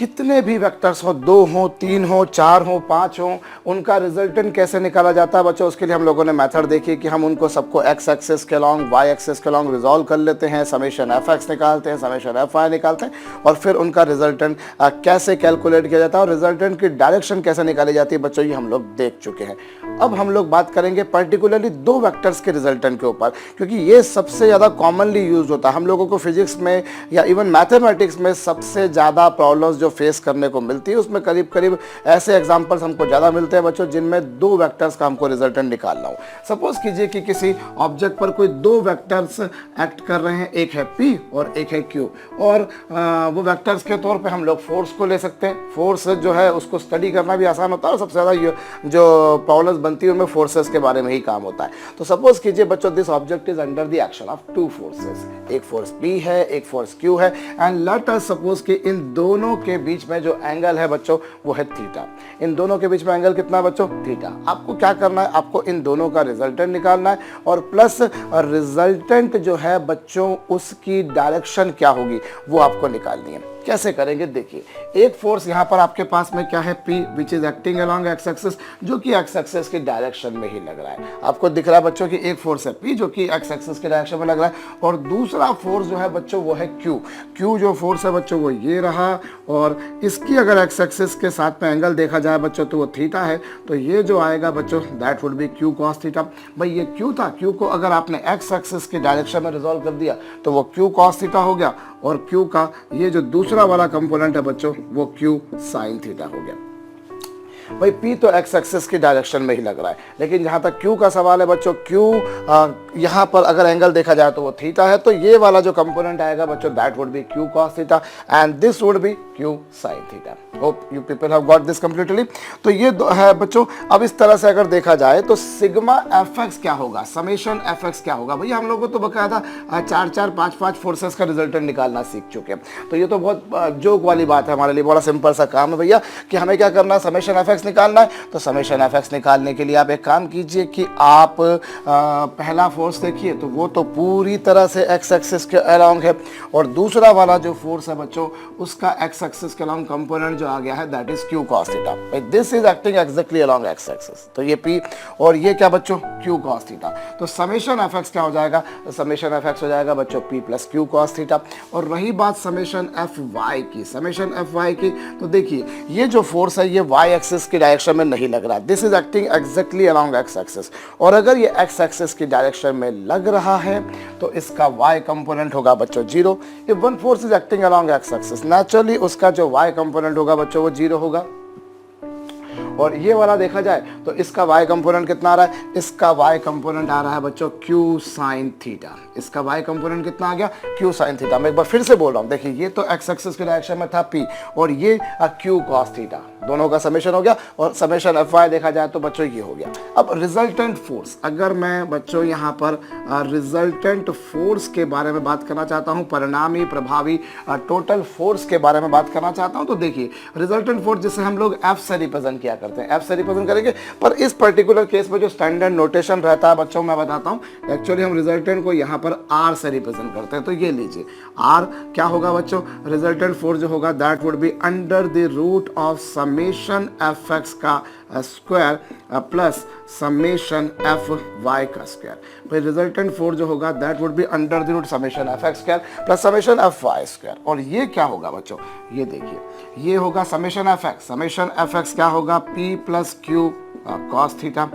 कितने भी वेक्टर्स हो, 2 हो, 3 हो, 4 हो, 5 हो, उनका रिजल्टेंट कैसे निकाला जाता है बच्चों, उसके लिए हम लोगों ने मेथड देखी कि हम उनको सबको एक्स एक्सिस के अलॉन्ग, वाई एक्सिस के अलॉन्ग रिजॉल्व कर लेते हैं, समेशन एफ एक्स निकालते हैं, समेशन एफ वाई निकालते हैं, और फिर उनका रिजल्टेंट कैसे कैलकुलेट किया जाता है और रिजल्टेंट की डायरेक्शन कैसे निकाली जाती है बच्चों, ये हम लोग देख चुके हैं। अब हम लोग बात करेंगे पर्टिकुलरली 2 वेक्टर्स के रिजल्टेंट के ऊपर, क्योंकि ये सबसे ज़्यादा कॉमनली यूज होता है हम लोगों को फिजिक्स में या इवन मैथमेटिक्स में। सबसे ज़्यादा प्रॉब्लम्स जो फेस करने को मिलती है उसमें करीब करीब ऐसे एग्जांपल्स हमको ज़्यादा मिलते हैं बच्चों जिनमें 2 वेक्टर्स का हमको रिजल्टेंट निकालना हो। सपोज कीजिए कि किसी ऑब्जेक्ट पर कोई 2 वेक्टर्स एक्ट कर रहे हैं, एक है P और एक है Q, और वो वेक्टर्स के तौर पे हम लोग फोर्स को ले सकते हैं। फोर्स जो है उसको स्टडी करना भी आसान होता है और सबसे ज़्यादा जो प्रॉब्लम्स बनती है उनमें फोर्सेस के बारे में ही काम होता है। तो सपोज कीजिए बच्चों this object is under the action of 2 forces, एक फोर्स P है, एक फोर्स Q है, एंड लेट अस सपोज कि इन दोनों के बीच में जो एंगल है बच्चों वो है थीटा। इन दोनों के बीच में एंगल कितना है बच्चों, थीटा। आपको क्या करना है, आपको इन दोनों का रिजल्टेंट निकालना है और प्लस रिजल्टेंट जो है बच्चों उसकी डायरेक्शन क्या होगी वो आपको निकालनी है। कैसे करेंगे देखिए, एक फोर्स यहाँ पर आपके पास में क्या है P which is acting along x axis, जो कि एक्स एक्सिस की डायरेक्शन में ही लग रहा है। आपको दिख रहा है बच्चों कि एक फोर्स है P जो कि एक्स एक्सिस की डायरेक्शन में लग रहा है, और दूसरा फोर्स जो है बच्चों वो है Q जो फोर्स है बच्चों वो ये रहा, और इसकी अगर एक्स एक्सिस के साथ में एंगल देखा जाए बच्चों तो वो थीटा है। तो ये जो आएगा बच्चों that would B Q cos theta. भाई ये Q था, Q को अगर आपने एक्स एक्सिस की डायरेक्शन में रिजॉल्व कर दिया तो वो Q cos थीटा हो गया, और Q का ये जो दूसरा वाला कंपोनेंट है बच्चों वो Q sin थीटा हो गया। भाई P तो एक्स एक्सिस की डायरेक्शन में ही लग रहा है, लेकिन जहां तक Q का सवाल है बच्चों, Q यहाँ पर अगर एंगल देखा जाए तो वो थीटा है, तो ये वाला जो कंपोनेंट आएगा बच्चों that would B Q cos theta and this would B Q sin theta. Hope you people have got this completely. तो ये है बच्चों। अब इस तरह से अगर देखा जाए तो सिग्मा एफ एक्स क्या होगा, समेशन एफ एक्स क्या होगा। भैया हम लोग को तो बकायदा 4-4, 5-5 फोर्सेस का रिजल्टेंट निकालना सीख चुके हैं, तो ये तो बहुत जोक वाली बात है हमारे लिए, बड़ा सिंपल सा काम है भैया कि हमें क्या करना है, समेशन एफ एक्स निकालना है। तो समेशन एफ एक्स निकालने के लिए आप एक काम कीजिए कि आप पहला फोर्स देखिए तो वो तो पूरी तरह से एक्स एक्सिस के अलोंग है, और दूसरा वाला जो फोर्स है बच्चों उसका एक्स एक्सिस के अलोंग कंपोनेंट जो आ गया है that is Q cos theta. This is acting exactly along x axis, तो ये P और ये क्या बच्चों Q cos थीटा। तो समेशन एफ एक्स क्या हो जाएगा, समेशन एफ एक्स हो जाएगा बच्चों P plus Q cos theta. और रही बात समेशन एफ वाई की, समेशन एफ वाई की, तो देखिए ये जो फोर्स है ये वाई एक्सिस की डायरेक्शन में नहीं लग रहा, this is acting exactly along x axis, और अगर ये एक्स एक्सिस की डायरेक्शन में लग रहा है तो इसका y कंपोनेंट होगा बच्चों 0। If one force is acting along x axis naturally उसका जो y कंपोनेंट होगा बच्चों वो 0 होगा। और ये वाला देखा जाए तो इसका y कंपोनेंट कितना आ रहा है, इसका y कंपोनेंट आ रहा है बच्चों Q sin थीटा। इसका y कंपोनेंट कितना आ गया, Q sin थीटा। मैं एक बार फिर से बोल रहा हूँ, देखिए ये तो x एक्सिस की डायरेक्शन में था P और ये Q cos थीटा, दोनों का समेशन हो गया, और समेशन एफ वाई देखा जाए तो बच्चों ये हो गया। अब रिजल्टेंट फोर्स, अगर मैं बच्चों यहाँ पर रिजल्टेंट फोर्स के बारे में बात करना चाहता हूँ, परिणामी प्रभावी टोटल फोर्स के बारे में बात करना चाहता हूँ, तो देखिए रिजल्टेंट फोर्स जिसे हम लोग F से रिप्रेजेंट किया करते हैं, F से रिप्रेजेंट करेंगे। पर इस पर्टिकुलर केस में जो स्टैंडर्ड नोटेशन रहता है बच्चों मैं बताता हूँ, एक्चुअली हम रिजल्टेंट को यहाँ पर R से रिप्रेजेंट करते हैं। तो ये लीजिए R क्या होगा बच्चों, रिजल्टेंट फोर्स जो होगा that would be under the root of summation F X का square plus summation F Y का स्क्वायर। भाई रिजल्टेंट फोर्स जो होगा that would be under the root summation F X square plus summation F Y square. और ये क्या होगा बच्चों, ये देखिए ये होगा summation F X, summation F X क्या होगा P plus Q cos theta,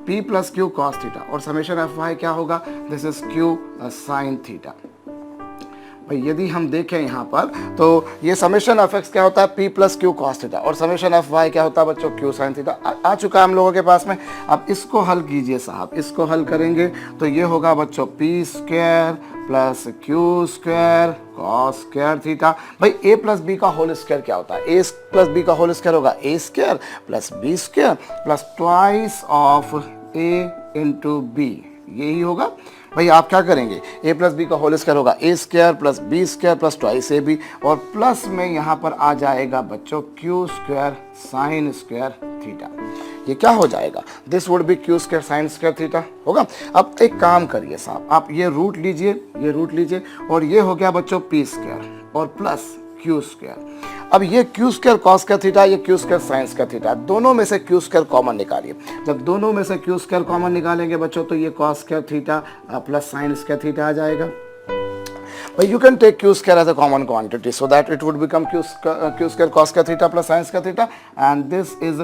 P plus Q cos theta, और समेशन एफ वाई क्या होगा, this is Q sin theta. भाई यदि हम देखें यहाँ पर तो ये समेशन एफ एक्स क्या होता है P plus Q cos theta, और समेशन एफ वाई क्या होता है बच्चों Q sin थीटा। आ चुका है हम लोगों के पास में। अब इसको हल कीजिए साहब, इसको हल करेंगे तो ये होगा बच्चों P square plus Q square cos square theta. भाई A प्लस B का होल स्क्वायर क्या होता है, A प्लस B का होल स्क्वायर होगा A square plus B square plus twice of A into B, यही होगा। भाई आप क्या करेंगे, A प्लस बी का होल स्क्वायर होगा A square plus B square plus twice AB, और प्लस में यहाँ पर आ जाएगा बच्चों Q square sine square theta. ये क्या हो जाएगा, this would B Q square sine square theta होगा। अब एक काम करिए साहब, आप ये रूट लीजिए, ये रूट लीजिए, और ये हो गया बच्चों P स्क्वायर और प्लस Q स्क्वायर। अब ये क्यू स्क्वायर कॉस का थीटा, ये क्यू स्क्वायर साइंस का थीटा, दोनों में से क्यू स्क्वायर कॉमन निकालिए। जब दोनों में से क्यू स्क्वायर कॉमन निकालेंगे बच्चों तो ये cos square theta plus sine square theta आ जाएगा। But you can take q square as a common quantity, so that it would become q square cos का theta plus sin का theta, and this is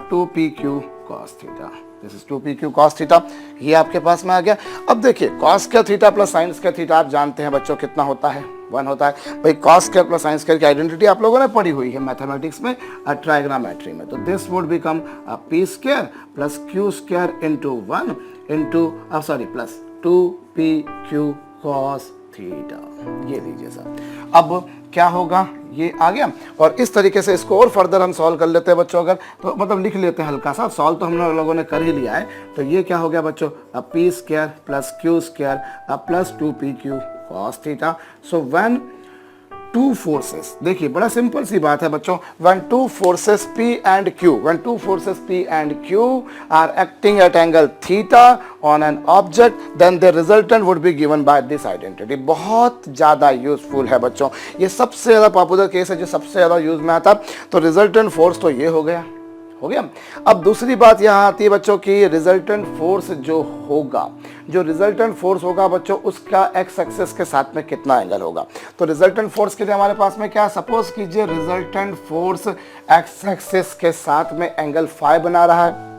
2pq cos theta. This is 2pq cos theta. ये आपके पास में आ गया। अब देखिए cos का थीटा प्लस sin का थीटा आप जानते हैं बच्चों कितना होता है, 1 होता है। भाई cos square plus sin square की आइडेंटिटी आप लोगों ने पढ़ी हुई है मैथमेटिक्स में, ट्राइगोनोमेट्री में। तो this would become p square plus q square into 1 into plus 2pq cos theta. ये लीजिए सर। अब क्या होगा, ये आ गया। और इस तरीके से इसको और फर्दर हम सॉल्व कर लेते हैं बच्चों, अगर तो मतलब लिख लेते हैं हल्का सा, सॉल्व तो हम लोगों ने कर ही लिया है। तो ये क्या हो गया बच्चों, P square plus q square plus 2pq cos theta. So when two forces, देखिए बड़ा सिंपल सी बात है बच्चों, when two forces P and Q are acting at angle theta on an object, then the resultant would be given by this identity। बहुत ज़्यादा useful है बच्चों, ये सबसे ज़्यादा पॉपुलर केस है जो सबसे ज़्यादा यूज में आता। तो रिजल्टेंट फोर्स तो ये हो गया। अब दूसरी बात यहाँ आती है बच्चों की रिजल्टेंट फोर्स जो रिजल्टेंट फोर्स होगा बच्चों, उसका एक्स एक्सिस के साथ में कितना एंगल होगा। तो रिजल्टेंट फोर्स के लिए हमारे पास में क्या, सपोज कीजिए रिजल्टेंट फोर्स एक्स एक्सिस के साथ में एंगल फाई बना रहा है।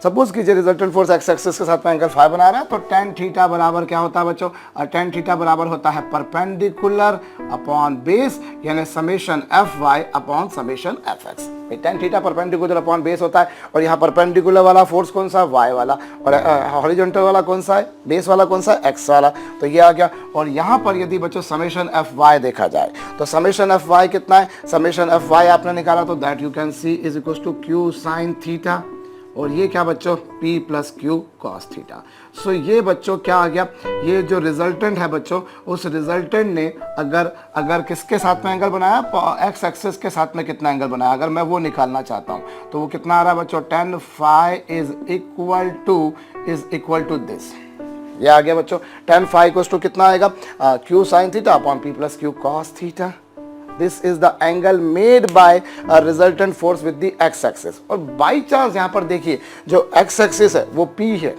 सपोज कीजिए रिजल्टेंट फोर्स एक्स एक्सिस के साथ में एंगल फाई बना रहा है, तो tan थीटा बराबर क्या होता है बच्चों, tan थीटा बराबर होता है परपेंडिकुलर अपॉन बेस, यानी summation fy upon summation fx। tan theta perpendicular upon base होता है, और यहाँ परपेंडिकुलर वाला फोर्स कौन सा है, y वाला, और हॉरिजॉन्टल वाला कौन सा है, बेस वाला कौन सा है, x वाला। तो ये आ गया। और यहाँ पर यदि बच्चों समेशन fy देखा जाए तो समेशन fy कितना है, समेशन fy आपने निकाला तो that you can see is equal to q sin theta, और ये क्या बच्चों P plus Q cos theta. So ये बच्चों क्या आ गया, ये जो रिजल्टेंट है बच्चों, उस रिजल्टेंट ने अगर किसके साथ में एंगल बनाया, एक्स एक्सिस के साथ में कितना एंगल बनाया, अगर मैं वो निकालना चाहता हूँ तो वो कितना आ रहा है बच्चों, tan phi is equal to this. ये आ गया बच्चों, tan phi इक्वल टू कितना आएगा, q sin theta upon P plus Q cos theta. This is the angle made by a resultant force with the x axis। और by chance यहाँ पर देखिए जो x axis है वो P है,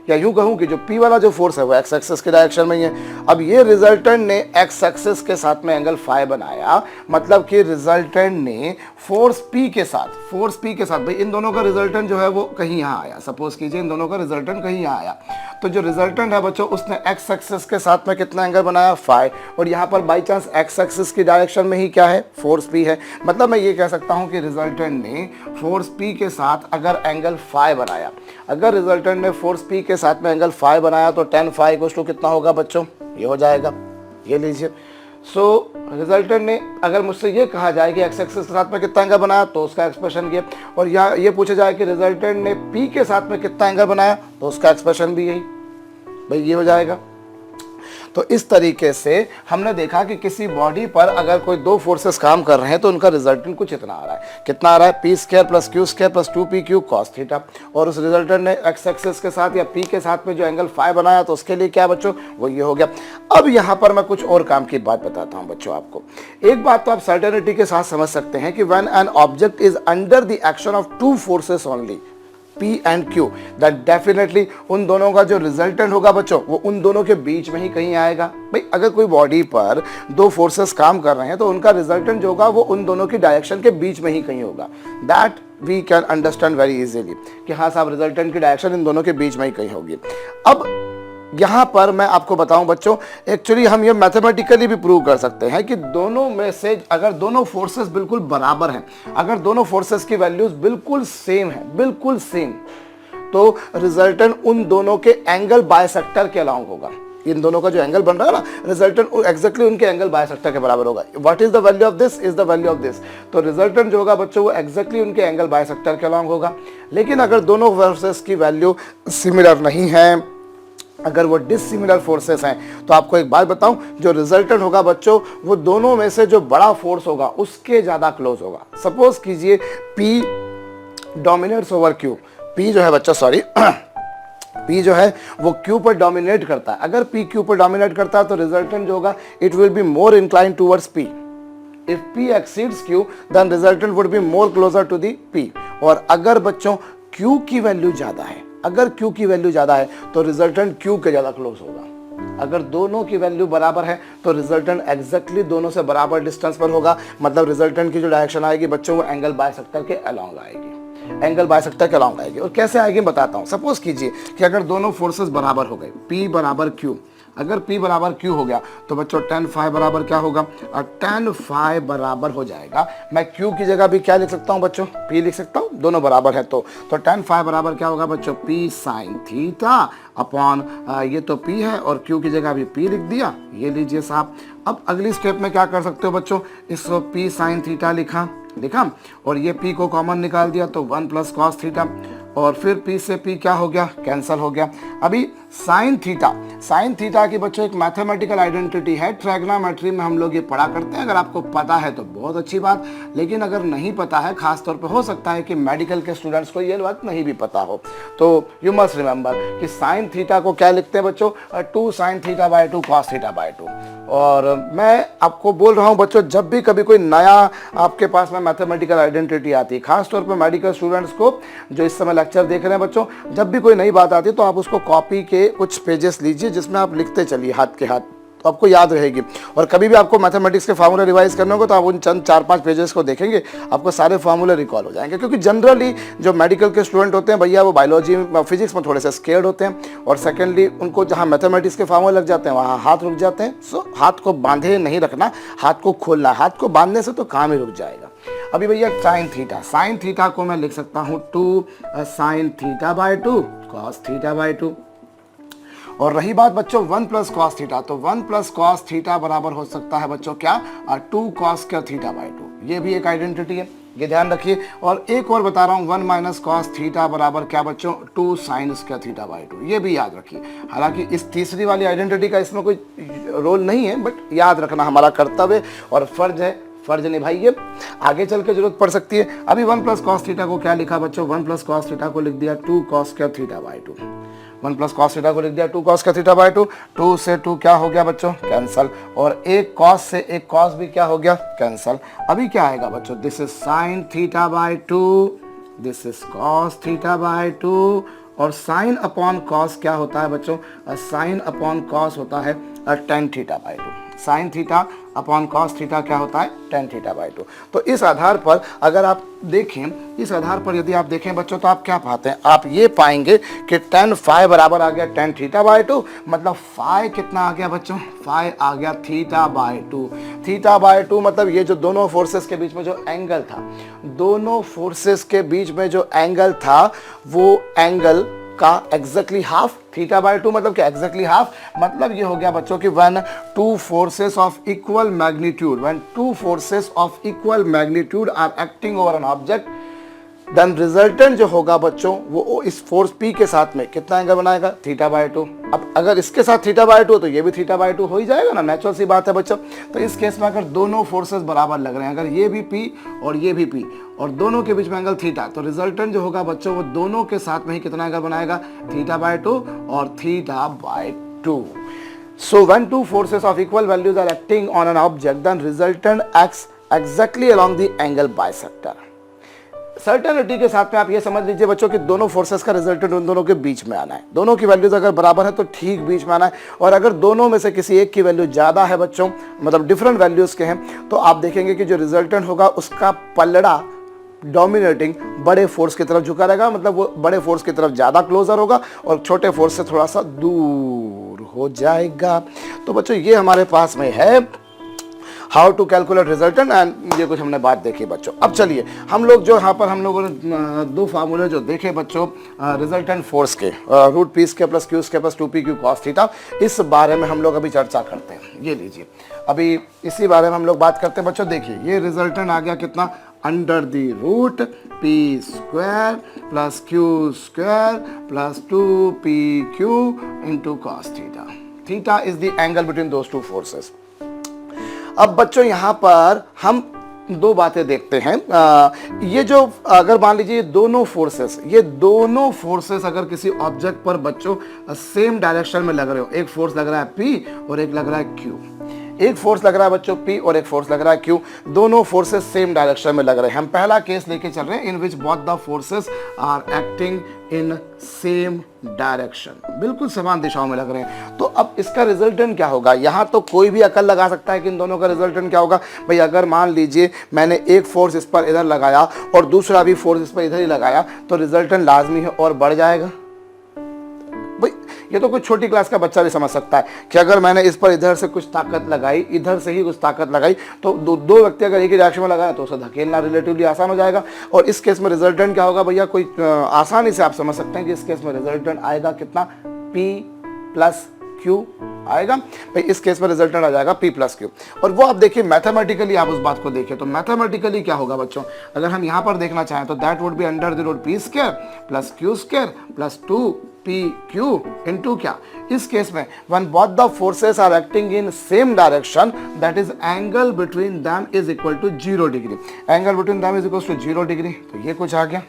या यूं कहूं कि जो P वाला जो फोर्स है वो x एक्सिस के डायरेक्शन में ही है। अब ये रिजल्टेंट ने x एक्सिस के साथ में एंगल फाई बनाया, मतलब कि रिजल्टेंट ने फोर्स P के साथ भाई इन दोनों का रिजल्टेंट जो है वो कहीं यहाँ आया, सपोज कीजिए इन दोनों का रिजल्टेंट कहीं यहाँ आया, तो जो रिजल्टेंट है बच्चों उसने x एक्सिस के साथ में कितना एंगल बनाया, फाई, और यहाँ पर बाई चांस x एक्सिस की डायरेक्शन में ही क्या है, फोर्स P है। मतलब मैं ये कह सकता हूँ कि रिजल्टेंट ने फोर्स P के साथ अगर एंगल फाई बनाया, अगर रिजल्टेंट ने फोर्स P के साथ में एंगल फाई बनाया तो tan phi इक्वल टू कितना होगा बच्चों, ये हो जाएगा, ये लीजिए। सो रिजल्टेंट ने अगर मुझसे ये कहा जाए कि एक्स एक्सिस के साथ में कितना एंगल बनाया तो उसका एक्सप्रेशन ये, और यहाँ ये पूछा जाए कि रिजल्टेंट ने P के साथ में कितना एंगल बनाया तो उसका एक्सप्रेशन भी यही, भाई ये हो जाएगा। तो इस तरीके से हमने देखा कि किसी बॉडी पर अगर कोई दो फोर्सेस काम कर रहे हैं तो उनका रिजल्टेंट कुछ इतना आ रहा है, कितना आ रहा है, P square plus Q square plus 2pq cos theta, और उस रिजल्टेंट ने एक्स एक्सिस के साथ या P के साथ में जो एंगल फाई बनाया तो उसके लिए क्या बच्चों, वो ये हो गया। अब यहाँ पर मैं कुछ और काम की बात बताता हूँ बच्चों आपको। एक बात तो आप सर्टेनिटी के साथ समझ सकते हैं कि when an object is under the action of two forces only P and Q, that definitely उन दोनों का जो रिजल्टेंट होगा बच्चों वो उन दोनों के बीच में ही कहीं आएगा। भाई अगर कोई बॉडी पर दो फोर्सेस काम कर रहे हैं तो उनका रिजल्टेंट जो होगा वो उन दोनों की डायरेक्शन के बीच में ही कहीं होगा। That we can understand very easily कि हाँ साहब रिजल्टेंट की डायरेक्शन इन दोनों के बीच में ही कहीं होगी। अब यहाँ पर मैं आपको बताऊं बच्चों, एक्चुअली हम ये मैथमेटिकली भी प्रूव कर सकते हैं कि दोनों में से अगर दोनों फोर्सेस बिल्कुल बराबर हैं, अगर दोनों फोर्सेस की वैल्यूज बिल्कुल सेम है, बिल्कुल सेम, तो रिजल्टेंट उन दोनों के एंगल बायसेक्टर के अलाउंग होगा। इन दोनों का जो एंगल बन रहा है ना, रिजल्टेंट एग्जैक्टली उनके एंगल बायसेक्टर के बराबर होगा। What is the value of this is the value of this. तो रिजल्टेंट जो होगा बच्चों वो एग्जैक्टली उनके एंगल बायसेक्टर के अलाउंग होगा। लेकिन अगर दोनों फोर्सेस की वैल्यू सिमिलर नहीं है, अगर वो डिसिमिलर फोर्सेस हैं, तो आपको एक बात बताऊं, जो रिजल्टेंट होगा बच्चों वो दोनों में से जो बड़ा फोर्स होगा उसके ज्यादा क्लोज होगा। सपोज कीजिए P dominates over Q, P जो है बच्चा सॉरी P जो है वो Q पर डोमिनेट करता है। अगर P Q पर डोमिनेट करता है तो रिजल्टेंट जो होगा it will be more incline towards P, if P exceeds Q then resultant would be more closer to the P। और अगर बच्चों Q की वैल्यू ज्यादा है, अगर Q की वैल्यू ज्यादा है तो रिजल्टेंट Q के ज्यादा क्लोज होगा। अगर दोनों की वैल्यू बराबर है तो रिजल्टेंट एग्जैक्टली दोनों से बराबर डिस्टेंस पर होगा, मतलब रिजल्टेंट की जो डायरेक्शन आएगी बच्चों वो एंगल बाइसेक्टर के अलोंग आएगी, एंगल बाइसेक्टर के अलोंग आएगी। और कैसे आएगी बताता हूं। सपोज कीजिए कि अगर दोनों फोर्सेस बराबर हो गए, P बराबर Q, अगर P बराबर Q हो गया तो बच्चों tan phi बराबर क्या होगा, और tan phi बराबर हो जाएगा, मैं Q की जगह भी क्या लिख सकता हूं बच्चों, P लिख सकता हूं, दोनों बराबर है तो tan phi बराबर क्या होगा बच्चों, P sin थीटा अपॉन ये तो P है और Q की जगह भी P लिख दिया, ये लीजिए साहब। अब अगली स्टेप में क्या कर सकते हो बच्चों, इसको P sin थीटा लिखा और ये P को कॉमन निकाल दिया तो 1 प्लस कॉस थीटा, और फिर P से P क्या हो गया, कैंसल हो गया। अभी साइन थीटा की बच्चों एक मैथमेटिकल आइडेंटिटी है, ट्रायगोनोमेट्री में हम लोग ये पढ़ा करते हैं। अगर आपको पता है तो बहुत अच्छी बात, लेकिन अगर नहीं पता है, खास तौर पे हो सकता है कि मेडिकल के स्टूडेंट्स को ये बात नहीं भी पता हो, तो यू मस्ट रिमेंबर कि साइन थीटा को क्या लिखते हैं बच्चों, 2 sin theta by 2 cos theta by 2। और मैं आपको बोल रहा हूँ बच्चों, जब भी कभी कोई नया आपके पास में मैथमेटिकल आइडेंटिटी आती है, खास तौर पे मेडिकल स्टूडेंट्स को जो इस समय लेक्चर देख रहे हैं बच्चों, जब भी कोई नई बात आती है तो आप उसको कॉपी के कुछ पेजेस लीजिए जिसमें आप लिखते चलिए हाथ के हाथ, तो आपको याद रहेगी। और कभी भी आपको मैथमेटिक्स के फार्मूले रिवाइज करने होगा तो आप उन चंद 4-5 पेजेस को देखेंगे, आपको सारे फार्मूले रिकॉल हो जाएंगे। क्योंकि जनरली जो मेडिकल के स्टूडेंट होते हैं भैया, वो बायोलॉजी फिजिक्स में थोड़े से स्केर्ड होते हैं, और सेकेंडली उनको जहाँ मैथमेटिक्स के फार्मूले लग जाते हैं वहाँ हाथ रुक जाते हैं। सो हाथ को बांधे नहीं रखना, हाथ को खोलना, हाथ को बांधने से तो काम ही रुक जाएगा। अभी भैया साइन थीटा को मैं लिख सकता हूँ 2 sin theta by 2 cos theta by 2। और रही बात बच्चों 1 प्लस कॉस थीटा, तो 1 प्लस कॉस थीटा बराबर हो सकता है बच्चों क्या, 2 cos थीटा बाय 2। ये भी एक आइडेंटिटी है, ये ध्यान रखिए। और एक और बता रहा हूँ, 1 माइनस कॉस थीटा बराबर क्या बच्चों, 2 sin थीटा बाय 2। ये भी याद रखिए। हालांकि इस तीसरी वाली आइडेंटिटी का इसमें कोई रोल नहीं है, बट याद रखना हमारा कर्तव्य और फर्ज है, फर्ज निभाइए, आगे चल के जरूरत पड़ सकती है। अभी 1 प्लस कॉस थीटा को क्या लिखा बच्चों, 1 प्लस कॉस थीटा को लिख दिया 2 cos theta by 2। 1 plus cos theta को लिख दिया 2 cos थीटा बाय 2। 2 से 2 क्या हो गया बच्चों, कैंसल, और एक कॉस से एक कॉस भी क्या हो गया, कैंसल। अभी क्या आएगा बच्चों, this is sine theta by 2, this is cos theta by 2, और साइन अपॉन कॉस क्या होता है बच्चों, साइन अपॉन कॉस होता है tan theta by 2। Sign theta upon cos theta क्या होता है, tan थीटा बाय 2। तो इस आधार पर अगर आप देखें, इस आधार पर यदि आप देखें बच्चों, तो आप क्या पाते हैं, आप ये पाएंगे कि tan phi बराबर आ गया tan थीटा बाय 2, मतलब phi कितना आ गया बच्चों, phi आ गया थीटा बाय 2। थीटा बाय 2 मतलब ये जो दोनों फोर्सेस के बीच में जो एंगल था, दोनों फोर्सेस के बीच में जो एंगल था, वो एंगल का एग्जैक्टली हाफ, थीटा बाय 2 मतलब क्या, एग्जैक्टली हाफ, मतलब ये हो गया बच्चों कि when two forces of equal magnitude are acting over an object, then resultant जो होगा बच्चों वो इस फोर्स P के साथ में कितना एंगल बनाएगा, थीटा बाय 2। अब अगर इसके साथ थीटा बाय 2 तो ये भी थीटा बाय 2 हो ही जाएगा ना, नेचुरल सी बात है बच्चों। तो इस केस में अगर दोनों फोर्सेस बराबर लग रहे हैं, अगर ये भी P और ये भी P, और दोनों के बीच में एंगल थीटा, तो रिजल्टेंट जो होगा बच्चों वो दोनों के साथ में ही कितना एंगल बनाएगा, थीटा बाय 2 और theta by 2। So when two forces of equal values are acting on an object, then resultant acts exactly along the angle bisector। Certainty के साथ में आप ये समझ लीजिए बच्चों कि दोनों फोर्सेस का रिजल्टेंट उन दोनों के बीच में आना है, दोनों की वैल्यूज अगर बराबर है तो ठीक बीच में आना है। और अगर दोनों में से किसी एक की वैल्यू ज़्यादा है बच्चों, मतलब डिफरेंट वैल्यूज़ के हैं, तो आप देखेंगे कि जो रिजल्टेंट होगा उसका पलड़ा डोमिनेटिंग बड़े फोर्स की तरफ झुका रहेगा, मतलब वो बड़े फोर्स की तरफ ज़्यादा क्लोजर होगा और छोटे फोर्स से थोड़ा सा दूर हो जाएगा। तो बच्चों ये हमारे पास में है how to calculate resultant, and ये कुछ हमने बात देखी बच्चों। अब चलिए हम लोग जो यहाँ पर हम लोगों ने दो फार्मूले जो देखे बच्चों रिजल्टेंट फोर्स के, root p square plus q square plus 2pq cos theta, इस बारे में हम लोग अभी चर्चा करते हैं। ये लीजिए अभी इसी बारे में हम लोग बात करते हैं बच्चों। देखिए ये रिजल्टेंट आ गया कितना, under the root p square plus q square plus 2pq into cos theta. Theta is the angle between those two forces. अब बच्चों यहाँ पर हम दो बातें देखते हैं। ये जो अगर मान लीजिए दोनों फोर्सेस अगर किसी ऑब्जेक्ट पर बच्चों सेम डायरेक्शन में लग रहे हो, एक फोर्स लग रहा है P और एक लग रहा है Q, एक फोर्स लग रहा है बच्चों P और एक फोर्स लग रहा है Q, दोनों फोर्सेस सेम डायरेक्शन में लग रहे हैं। हम पहला केस लेके चल रहे हैं in which both the forces are acting in same direction, बिल्कुल समान दिशाओं में लग रहे हैं। तो अब इसका रिजल्टेंट क्या होगा? यहाँ तो कोई भी अकल लगा सकता है कि इन दोनों का रिजल्टेंट क्या होगा। भाई अगर मान लीजिए मैंने एक फोर्स इस पर इधर लगाया और दूसरा भी फोर्स इस पर इधर ही लगाया, तो रिजल्टेंट लाजमी है और बढ़ जाएगा। भाई ये तो कोई छोटी क्लास का बच्चा भी समझ सकता है कि अगर मैंने इस पर इधर से कुछ ताकत लगाई, इधर से ही कुछ ताकत लगाई, तो दो व्यक्ति अगर एक ही डायरेक्शन में लगाए तो उसे धकेलना रिलेटिवली आसान हो जाएगा। और इस केस में रिजल्टेंट क्या होगा भैया? कोई आसानी से आप समझ सकते हैं कि इस केस में रिजल्टेंट आएगा कितना? P प्लस Q आएगा। भाई इस केस में रिजल्टेंट आ जाएगा P प्लस Q। और वो आप देखिए मैथमेटिकली, आप उस बात को देखिए तो मैथमेटिकली क्या होगा बच्चों? अगर हम यहाँ पर देखना चाहें तो that would be under the root P square plus Q square plus 2PQ into क्या? इस केस में when both the forces are acting in same direction, that is angle between them is equal to 0 degree. Angle between them is equal to 0 degree. तो ये कुछ आ गया।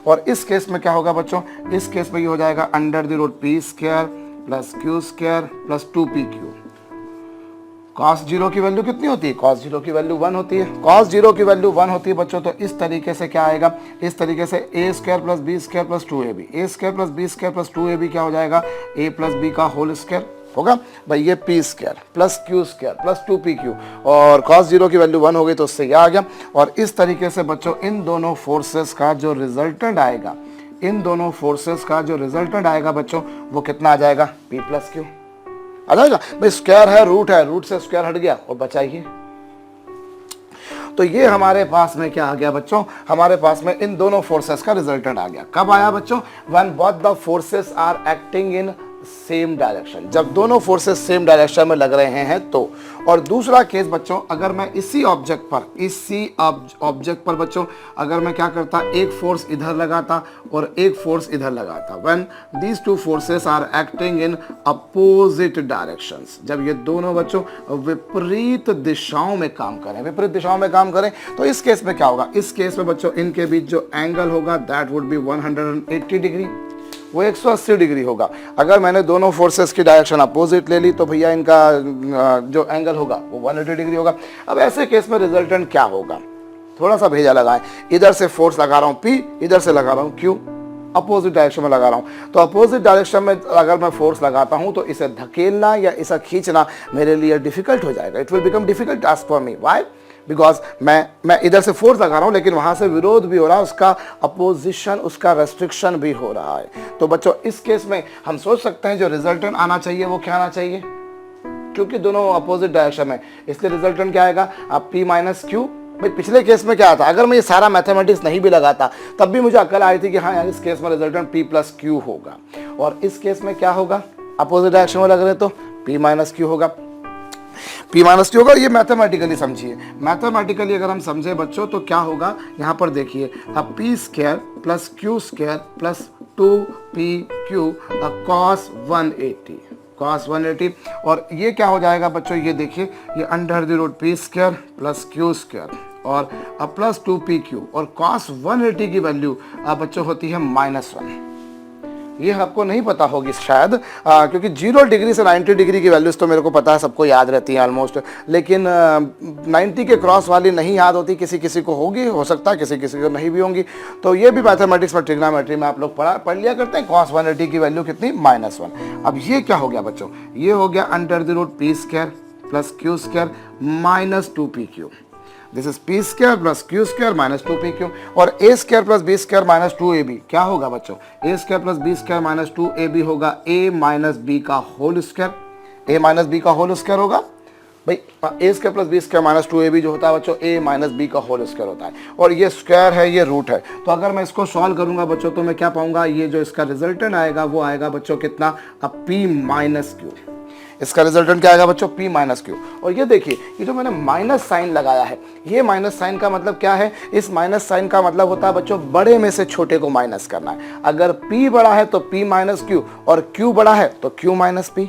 और इस case में क्या होगा बच्चों? इस केस में ये हो जाएगा under the root P square plus Q square plus 2PQ। cos 0 की वैल्यू कितनी होती है? cos 0 की वैल्यू 1 होती है। cos 0 की वैल्यू 1 होती है बच्चों, तो इस तरीके से क्या आएगा? इस तरीके से a square plus b square plus 2ab, a square plus b square plus 2ab क्या हो जाएगा? a प्लस बी का होल स्क्वायर होगा। भाई ये P square plus Q square plus 2PQ, और cos 0 की वैल्यू 1 हो गई तो उससे यह आ गया। और इस तरीके से बच्चों इन दोनों फोर्सेस का जो रिजल्टेंट आएगा, इन दोनों फोर्सेस का जो रिजल्टेंट आएगा बच्चों, वो कितना आ जाएगा? P प्लस Q आ जाएगा। भाई स्क्वायर है, रूट से स्क्वायर हट गया और बचाइए। तो ये हमारे पास में क्या आ गया बच्चों? हमारे पास में इन दोनों फोर्सेस का रिजल्टेंट आ गया। कब आया बच्चों? When both the forces are acting in same direction, जब दोनों फोर्सेस सेम डायरेक्शन में लग रहे हैं तो। और दूसरा केस बच्चों, अगर मैं इसी ऑब्जेक्ट पर बच्चों अगर मैं क्या करता, एक फोर्स इधर लगाता और एक फोर्स इधर लगाता, when these two forces are acting in opposite directions, जब ये दोनों बच्चों विपरीत दिशाओं में काम करें, तो इस केस में क्या होगा? इस केस में बच्चों इनके बीच जो एंगल होगा दैट वुड बी 180 डिग्री, वो 180 डिग्री होगा। अगर मैंने दोनों फोर्सेस की डायरेक्शन अपोजिट ले ली तो भैया इनका जो एंगल होगा वो 180 डिग्री होगा। अब ऐसे केस में रिजल्टेंट क्या होगा? थोड़ा सा भेजा लगाएं, इधर से फोर्स लगा रहा हूँ P, इधर से लगा रहा हूँ Q, अपोजिट डायरेक्शन में लगा रहा हूँ। तो अपोजिट डायरेक्शन में अगर मैं फोर्स लगाता हूँ तो इसे धकेलना या इसे खींचना मेरे लिए डिफिकल्ट हो जाएगा। It will become difficult task for me. Why? Because मैं इधर से फोर्स लगा रहा हूं लेकिन वहां से विरोध भी हो रहा है, उसका अपोजिशन, उसका रेस्ट्रिक्शन भी हो रहा है। तो बच्चों इस केस में हम सोच सकते हैं जो रिजल्टेंट आना चाहिए वो क्या आना चाहिए? क्योंकि दोनों अपोजिट डायरेक्शन में, इसलिए रिजल्टेंट क्या आएगा? आप P माइनस Q। भाई पिछले केस में क्या था? अगर मैं ये सारा मैथमेटिक्स नहीं भी लगाता तब भी मुझे अकल आई थी कि हाँ यार इस केस में रिजल्टेंट P प्लस Q होगा। और इस केस में क्या होगा? अपोजिट डायरेक्शन में लग रहे तो P माइनस Q होगा। P माइनस Q होगा। ये मैथमेटिकली समझिए। मैथमेटिकली अगर हम समझे बच्चों तो क्या होगा? यहाँ पर देखिए, अब P square plus Q square plus 2PQ cos 180। और ये क्या हो जाएगा बच्चों? ये देखिए, ये under the root P square plus Q square और अब प्लस 2PQ, और cos 180 की वैल्यू अब बच्चों होती है -1। ये आपको नहीं पता होगी शायद, क्योंकि 0 डिग्री से 90 डिग्री की वैल्यूज तो मेरे को पता है, सबको याद रहती है ऑलमोस्ट, लेकिन 90 के क्रॉस वाली नहीं याद होती। किसी किसी को होगी, हो सकता है किसी किसी को नहीं भी होंगी। तो ये भी मैथमेटिक्स में, ट्रिग्नोमेट्री में आप लोग पढ़ लिया करते हैं। cos 180 की वैल्यू कितनी? -1। अब ये क्या हो गया बच्चों? ये हो गया under the root P square plus Q square minus 2PQ। This is P square plus Q square minus 2PQ। और A square plus B square minus 2AB क्या होगा बच्चों? A square plus B square minus 2AB होगा A minus B का whole square. A minus B का whole square होगा। भाई A square plus B square minus 2AB जो होता है बच्चों, A माइनस B का होल स्क्वायर होता है। और ये स्क्वायर है, ये रूट है। तो अगर मैं इसको सॉल्व करूंगा बच्चों तो मैं क्या पाऊंगा? ये जो इसका रिजल्टेंट आएगा वो आएगा बच्चों कितना? अब P माइनस Q। इसका रिजल्टेंट क्या आएगा बच्चों? P minus Q। और ये देखिए, ये जो मैंने माइनस साइन लगाया है, ये माइनस साइन का मतलब क्या है? इस माइनस साइन का मतलब होता है बच्चों बड़े में से छोटे को माइनस करना है। अगर P बड़ा है तो P माइनस Q, और Q बड़ा है तो Q माइनस P।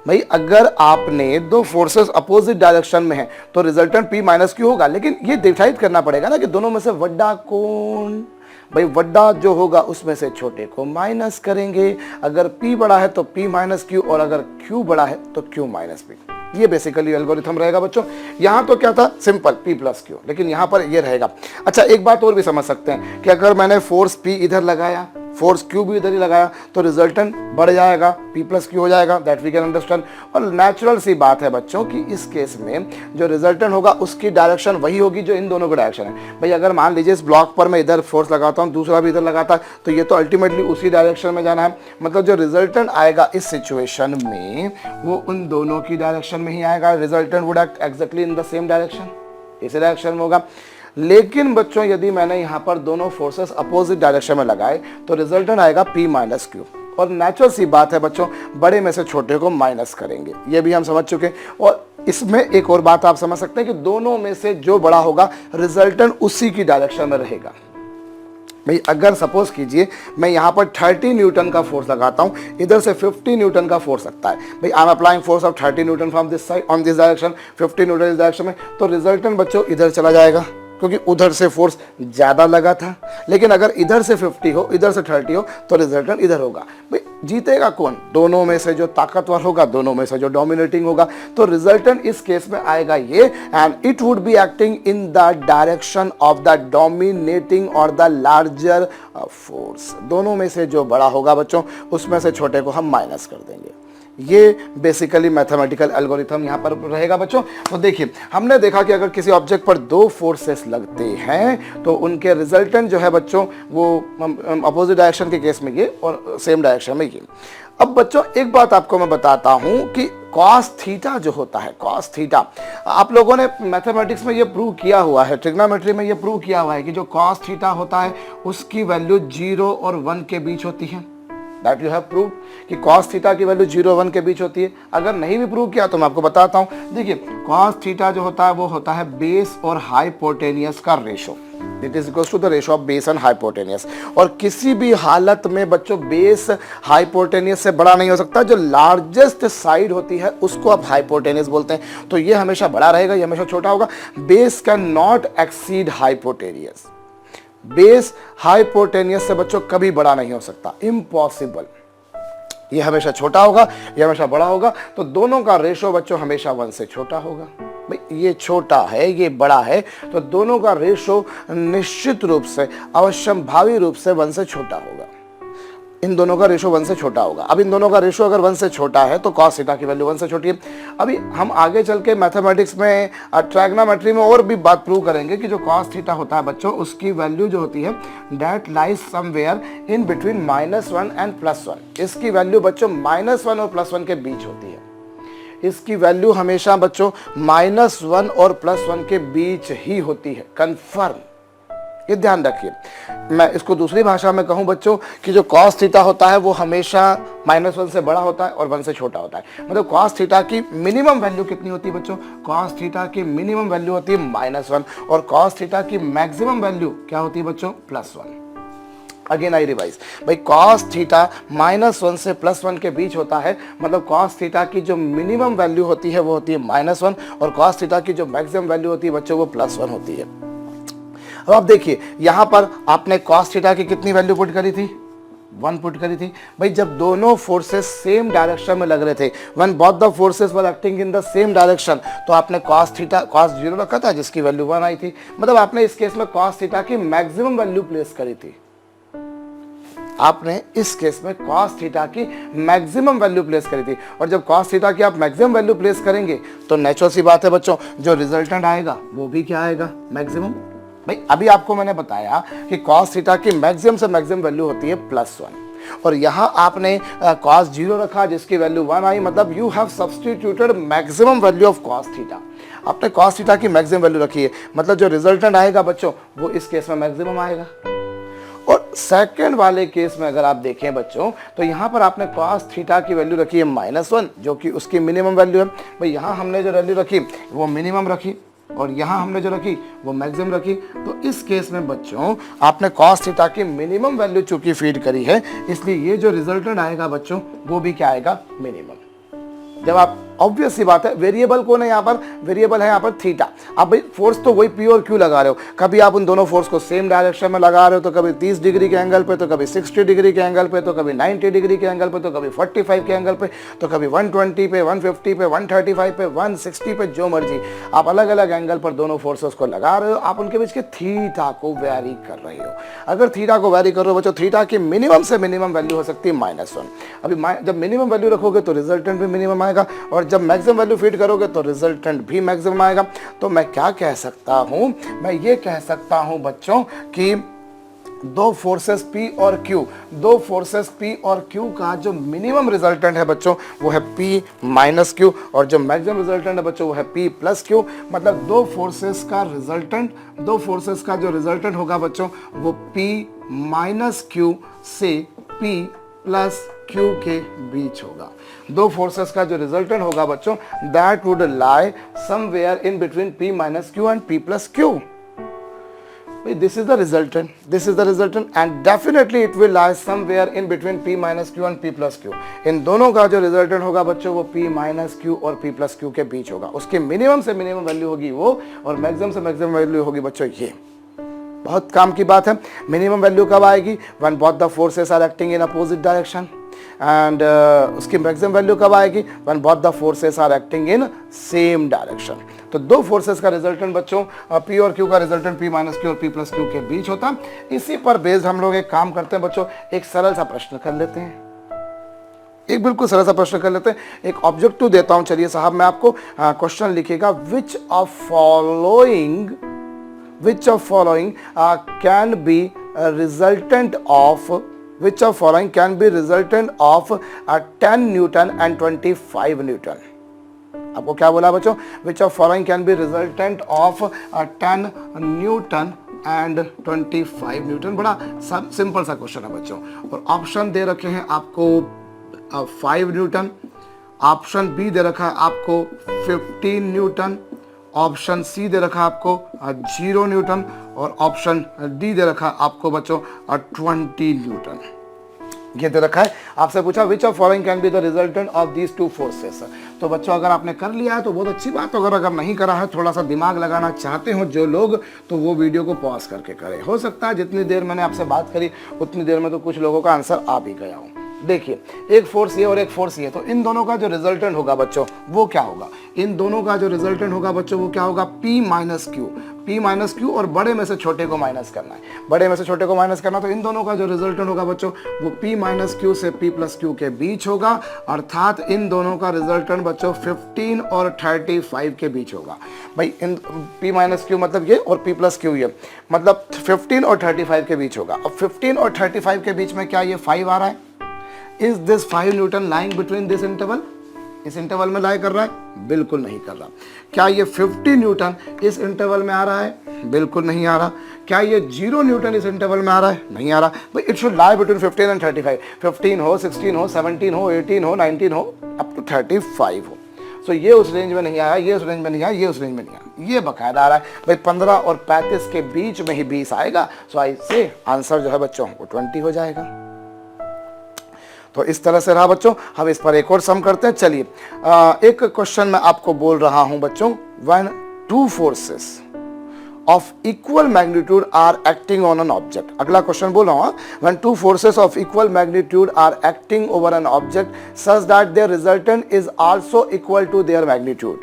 भाई अगर आपने दो फोर्सेस अपोजिट डायरेक्शन में है तो रिजल्टेंट P माइनस Q होगा, लेकिन ये डिसाइड करना पड़ेगा ना कि दोनों में से बड़ा कौन। भाई बड़ा जो होगा उसमें से छोटे को माइनस करेंगे। अगर P बड़ा है तो P माइनस Q, और अगर Q बड़ा है तो Q माइनस P। ये बेसिकली एल्गोरिथम रहेगा बच्चों। यहाँ तो क्या था, सिंपल P प्लस Q, लेकिन यहाँ पर ये रहेगा। अच्छा, एक बात और भी समझ सकते हैं कि अगर मैंने फोर्स P इधर लगाया, फोर्स Q भी इधर ही लगाया, तो रिजल्टेंट बढ़ जाएगा, P प्लस Q हो जाएगा, दैट वी कैन अंडरस्टैंड। और नेचुरल सी बात है बच्चों कि इस केस में जो रिजल्टेंट होगा उसकी डायरेक्शन वही होगी जो इन दोनों की डायरेक्शन है। भाई अगर मान लीजिए इस ब्लॉक पर मैं इधर फोर्स लगाता हूँ, दूसरा भी इधर लगाता है, तो ये तो अल्टीमेटली उसी डायरेक्शन में जाना है। मतलब जो रिजल्टेंट आएगा इस सिचुएशन में वो उन दोनों की डायरेक्शन में ही आएगा। Resultant would act exactly in the same direction, इसी डायरेक्शन में होगा। लेकिन बच्चों यदि मैंने यहाँ पर दोनों फोर्सेस अपोजिट डायरेक्शन में लगाए तो रिजल्टेंट आएगा P माइनस Q। और नेचुरल सी बात है बच्चों, बड़े में से छोटे को माइनस करेंगे, ये भी हम समझ चुके हैं। और इसमें एक और बात आप समझ सकते हैं कि दोनों में से जो बड़ा होगा रिजल्टेंट उसी की डायरेक्शन में रहेगा। भाई अगर सपोज कीजिए मैं यहाँ पर 30 न्यूटन का फोर्स लगाता हूँ, इधर से 50 न्यूटन का फोर्स लगता है। भाई I am applying force of 30 Newton from this side on this direction, 50 Newton इस डायरेक्शन में, तो रिजल्टेंट बच्चों इधर चला जाएगा क्योंकि उधर से फोर्स ज़्यादा लगा था। लेकिन अगर इधर से 50 हो, इधर से 30 हो, तो रिजल्टेंट इधर होगा। भाई जीतेगा कौन? दोनों में से जो ताकतवर होगा, दोनों में से जो डोमिनेटिंग होगा। तो रिजल्टेंट इस केस में आएगा ये, and it would be acting in the direction of the dominating और द लार्जर फोर्स। दोनों में से जो बड़ा होगा बच्चों, उसमें से छोटे को हम माइनस कर देंगे। ये बेसिकली मैथमेटिकल एल्गोरिथम यहाँ पर रहेगा बच्चों। तो देखिए, हमने देखा कि अगर किसी ऑब्जेक्ट पर दो फोर्सेस लगते हैं तो उनके रिजल्टेंट जो है बच्चों वो अपोजिट डायरेक्शन के केस में ये और सेम डायरेक्शन में ये। अब बच्चों एक बात आपको मैं बताता हूँ कि cos थीटा जो होता है, cos थीटा, आप लोगों ने मैथमेटिक्स में ये प्रूव किया हुआ है, ट्रिग्नोमेट्री में ये प्रूव किया हुआ है कि जो cos थीटा होता है उसकी वैल्यू 0 और 1 के बीच होती है। दैट यू हैव प्रूव कि cos थीटा की वैल्यू 0 1 के बीच होती है। अगर नहीं भी प्रूव किया तो मैं आपको बताता हूं। देखिए, cos थीटा जो होता है वो होता है बेस और हाइपोटेनियस का ratio. It is equals to the ratio of base and hypotenuse. और किसी भी हालत में बच्चों बेस हाइपोटेनियस से बड़ा नहीं हो सकता। जो लार्जेस्ट साइड होती है उसको आप हाइपोटेनियस बोलते हैं। तो ये हमेशा बड़ा रहेगा, ये हमेशा छोटा होगा। Base can not exceed hypotenuse. Base hypotenuse से बच्चों कभी बड़ा नहीं हो सकता, इम्पॉसिबल। ये हमेशा छोटा होगा, ये हमेशा बड़ा होगा। तो दोनों का रेशो बच्चों हमेशा 1 से छोटा होगा। भाई ये छोटा है, ये बड़ा है, तो दोनों का रेशो निश्चित रूप से, अवश्यंभावी रूप से 1 से छोटा होगा। इन दोनों का रेशो 1 से छोटा होगा। अब इन दोनों का रेशो अगर 1 से छोटा है तो cos थीटा की वैल्यू 1 से छोटी है। अभी हम आगे चल के मैथमेटिक्स में, ट्रायगोनोमेट्री में और भी बात प्रूव करेंगे कि जो cos थीटा होता है बच्चों, उसकी वैल्यू जो होती है that lies somewhere in between -1 and +1। इसकी वैल्यू बच्चों -1 और +1 के बीच होती है। इसकी वैल्यू हमेशा बच्चों -1 और +1 के बीच ही होती है, कंफर्म। ये ध्यान रखिए। मैं इसको दूसरी भाषा में कहूं बच्चों कि जो cos थीटा होता है वो हमेशा -1 से बड़ा होता है और 1 से छोटा होता है। मतलब cos थीटा की मिनिमम वैल्यू कितनी होती है बच्चों? cos थीटा की मिनिमम वैल्यू होती है -1 और cos थीटा की मैक्सिमम वैल्यू क्या होती है बच्चों? +1। Again I revise. भाई cos थीटा -1 से +1 के बीच होता है। मतलब cos थीटा की जो मिनिमम वैल्यू होती है वो होती है -1 और cos थीटा की जो मैक्सिमम वैल्यू होती है बच्चों वो +1 होती है। अब आप देखिए, यहां पर आपने cos थीटा की कितनी वैल्यू पुट करी थी? 1 पुट करी थी। भाई जब दोनों फोर्सेस सेम डायरेक्शन में लग रहे थे, when both the forces were acting in the same direction, तो आपने cos 0 रखा था जिसकी वैल्यू 1 आई थी। मतलब आपने इस केस में cos थीटा की मैक्सिमम वैल्यू प्लेस करी थी। आपने इस केस में cos थीटा की मैक्सिमम वैल्यू प्लेस करी थी। और जब cos थीटा की आप मैक्सिमम वैल्यू प्लेस करेंगे तो नेचुरल सी बात है बच्चों, जो रिजल्टेंट आएगा वो भी क्या आएगा? मैक्सिमम। भाई अभी आपको मैंने बताया कि cos थीटा की मैक्सिमम से मैक्सिमम वैल्यू होती है +1 और यहां आपने cos 0 रखा जिसकी वैल्यू 1 आई। मतलब you have substituted maximum value of cos theta. आपने cos थीटा की मैक्सिमम वैल्यू रखी है, मतलब जो रिजल्टेंट आएगा बच्चों वो इस केस में मैक्सिमम आएगा। और सेकंड वाले केस में अगर आप देखें बच्चों तो यहां पर आपने cos थीटा की वैल्यू रखी है -1 जो कि उसकी मिनिमम वैल्यू है। भाई यहां हमने जो वैल्यू रखी वो मिनिमम रखी और यहां हमने जो रखी वो मैक्सिमम रखी। तो इस केस में बच्चों आपने cos थीटा की मिनिमम वैल्यू चूंकि फीड करी है, इसलिए ये जो रिजल्टेंट आएगा बच्चों वो भी क्या आएगा? मिनिमम। जब आप ऑब्वियस सी बात है, वेरिएबल कौन है यहाँ पर, वेरिएबल है यहाँ पर थीटा। अब भाई फोर्स तो वही पी और क्यू लगा रहे हो, कभी आप उन दोनों फोर्स को सेम डायरेक्शन में लगा रहे हो, तो कभी 30 डिग्री के एंगल पे, तो कभी 60 डिग्री के एंगल पे, तो कभी 90 डिग्री के एंगल पे, तो कभी 45 के एंगल पे, तो कभी 120 पे, 150 पे, 135 पे, 160 पे, जो मर्जी आप अलग अलग एंगल पर दोनों फोर्सेस को लगा रहे हो, आप उनके बीच के थीटा को वेरी कर रहे हो। अगर थीटा को वेरी कर रहे हो बच्चों, थीटा की मिनिमम से मिनिमम वैल्यू हो सकती है -1। अभी जब मिनिमम वैल्यू रखोगे तो रिजल्टेंट भी मिनिमम आएगा, और जब मैक्सिमम वैल्यू फीड करोगे तो रिजल्टेंट भी मैक्सिमम आएगा। तो मैं क्या कह सकता हूं, मैं ये कह सकता हूं बच्चों कि दो फोर्सेस P और Q, दो फोर्सेस P और Q का जो मिनिमम रिजल्टेंट है बच्चों वो है P माइनस Q, और जो मैक्सिमम रिजल्टेंट है बच्चों वो है P प्लस Q। मतलब दो फोर्सेस का रिजल्टेंट, दो फोर्सेस का जो रिजल्टेंट होगा बच्चों वो P माइनस Q से P प्लस Q के बीच होगा। दो फोर्सेस का जो रिजल्टेंट होगा बच्चों that would lie somewhere in between P minus Q and P plus Q। This is the resultant, this is the resultant, and definitely it will lie somewhere in between P minus Q and P plus Q। इन दोनों का जो resultant होगा बच्चों वो P minus Q और P plus Q के बीच होगा। उसके मिनिमम से मिनिमम वैल्यू होगी वो, और मैक्सिमम से मैक्सिमम वैल्यू होगी बच्चों ये। बहुत काम की बात है। मिनिमम वैल्यू कब आएगी, when both the forces are acting in opposite direction, and उसकी मैक्सिमम वैल्यू कब आएगी, when both the forces are acting in same direction. तो दो फोर्सेस का रिजल्टेंट बच्चों P और Q का रिजल्टेंट P माइनस Q और P प्लस Q के बीच होता है। इसी पर बेस्ड हम लोग एक काम करते हैं बच्चों, एक सरल सा प्रश्न कर लेते हैं, एक बिल्कुल सरल सा प्रश्न कर लेते हैं। एक ऑब्जेक्टिव देता हूं, चलिए साहब मैं आपको क्वेश्चन लिखिएगा, which of following can be resultant of, which of following can be resultant of 10 Newton and 25 Newton। आपको क्या बोला बच्चों, which of following can be resultant of 10 Newton and 25 Newton। बड़ा सिंपल सा क्वेश्चन है बच्चों, और ऑप्शन दे रखे हैं आपको 5 न्यूटन, ऑप्शन बी दे रखा है आपको 15 न्यूटन, ऑप्शन सी दे रखा है आपको 0 न्यूटन, और ऑप्शन डी दे रखा है आपको बच्चों 20 न्यूटन। ये दे रखा है, आपसे पूछा which of following can be the resultant of these two forces. तो बच्चों अगर आपने कर लिया है तो बहुत अच्छी बात, अगर नहीं करा है, थोड़ा सा दिमाग लगाना चाहते हो जो लोग, तो वो वीडियो को पॉज करके करें। हो सकता है जितनी देर मैंने आपसे बात करी उतनी देर में तो कुछ लोगों का आंसर आ भी गया हो। देखिए एक फोर्स ये और एक फोर्स ये, तो इन दोनों का जो रिजल्टेंट होगा बच्चों वो क्या होगा, इन दोनों का जो रिजल्टेंट होगा बच्चों वो क्या होगा, P minus Q, P minus Q, और बड़े में से छोटे को माइनस करना है, बड़े में से छोटे को माइनस करना। तो इन दोनों का जो रिजल्टेंट होगा बच्चों वो P माइनस Q से P प्लस Q के बीच होगा, अर्थात इन दोनों का रिजल्टेंट बच्चों 15 और 35 के बीच होगा। भाई इन P माइनस Q मतलब ये, और P प्लस Q ये, मतलब 15 और 35 के बीच होगा। अब 15 और 35 के बीच में क्या ये 5 आ रहा है, is this 5 Newton lying between this interval, इस इंटरवल में लाई कर रहा है, बिल्कुल नहीं कर रहा। क्या ये 50 न्यूटन इस इंटरवल में आ रहा है, बिल्कुल नहीं आ रहा। क्या ये 0 न्यूटन इस इंटरवल में आ रहा है, नहीं आ रहा। भाई it should lie between 15 and 35, 15 हो, 16 हो, 17 हो, 18 हो, 19 हो, अप टू 35 हो। सो ये उस रेंज में नहीं आया, ये उस रेंज में नहीं आया, ये उस रेंज में नहीं आया, ये बकायदा आ रहा है। भाई 15 और 35 के बीच में ही 20 आएगा। सो आई से आंसर जो है बच्चों वो 20 हो जाएगा। तो इस तरह से रहा बच्चों। हम इस पर एक और सम करते हैं। चलिए एक क्वेश्चन मैं आपको बोल रहा हूं बच्चों, when two forces of equal magnitude are acting on an object. अगला क्वेश्चन बोल रहा हूं, when two forces of equal magnitude are acting over an object such that their resultant is also equal to their magnitude.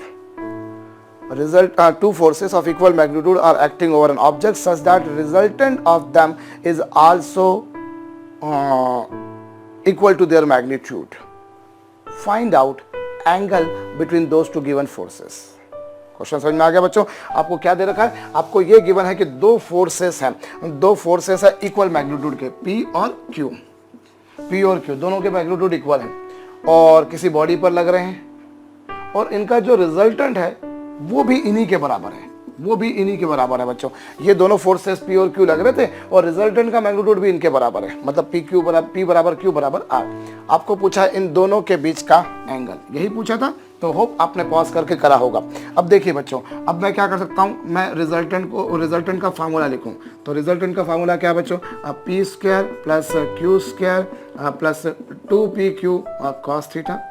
Two forces of equal magnitude are acting over an object such that resultant of them is also equal to their magnitude. Find out angle between those two given forces. Question समझ में आ गया बच्चों। आपको क्या दे रखा है, आपको ये गिवन है कि दो फोर्सेस हैं, दो फोर्सेस है इक्वल मैग्नीट्यूड के, P और Q, P और Q दोनों के मैग्नीट्यूड इक्वल हैं और किसी बॉडी पर लग रहे हैं, और इनका जो रिजल्टेंट है वो भी इन्हीं के बराबर है, वो भी इन्हीं के बराबर है बच्चों। ये दोनों फोर्सेस P और Q लग रहे थे और रिजल्टेंट का मैग्नीट्यूड भी इनके बराबर है, मतलब P बराबर Q बराबर R। आपको पूछा है इन दोनों के बीच का एंगल, यही पूछा था, तो होप आपने पॉज करके करा होगा। अब देखिए बच्चों, अब मैं क्या कर सकता हूँ, मैं रिजल्टेंट का फार्मूला लिखूँ। तो रिजल्टेंट का फार्मूला क्या है बच्चों, P square plus Q square plus 2PQ cos theta.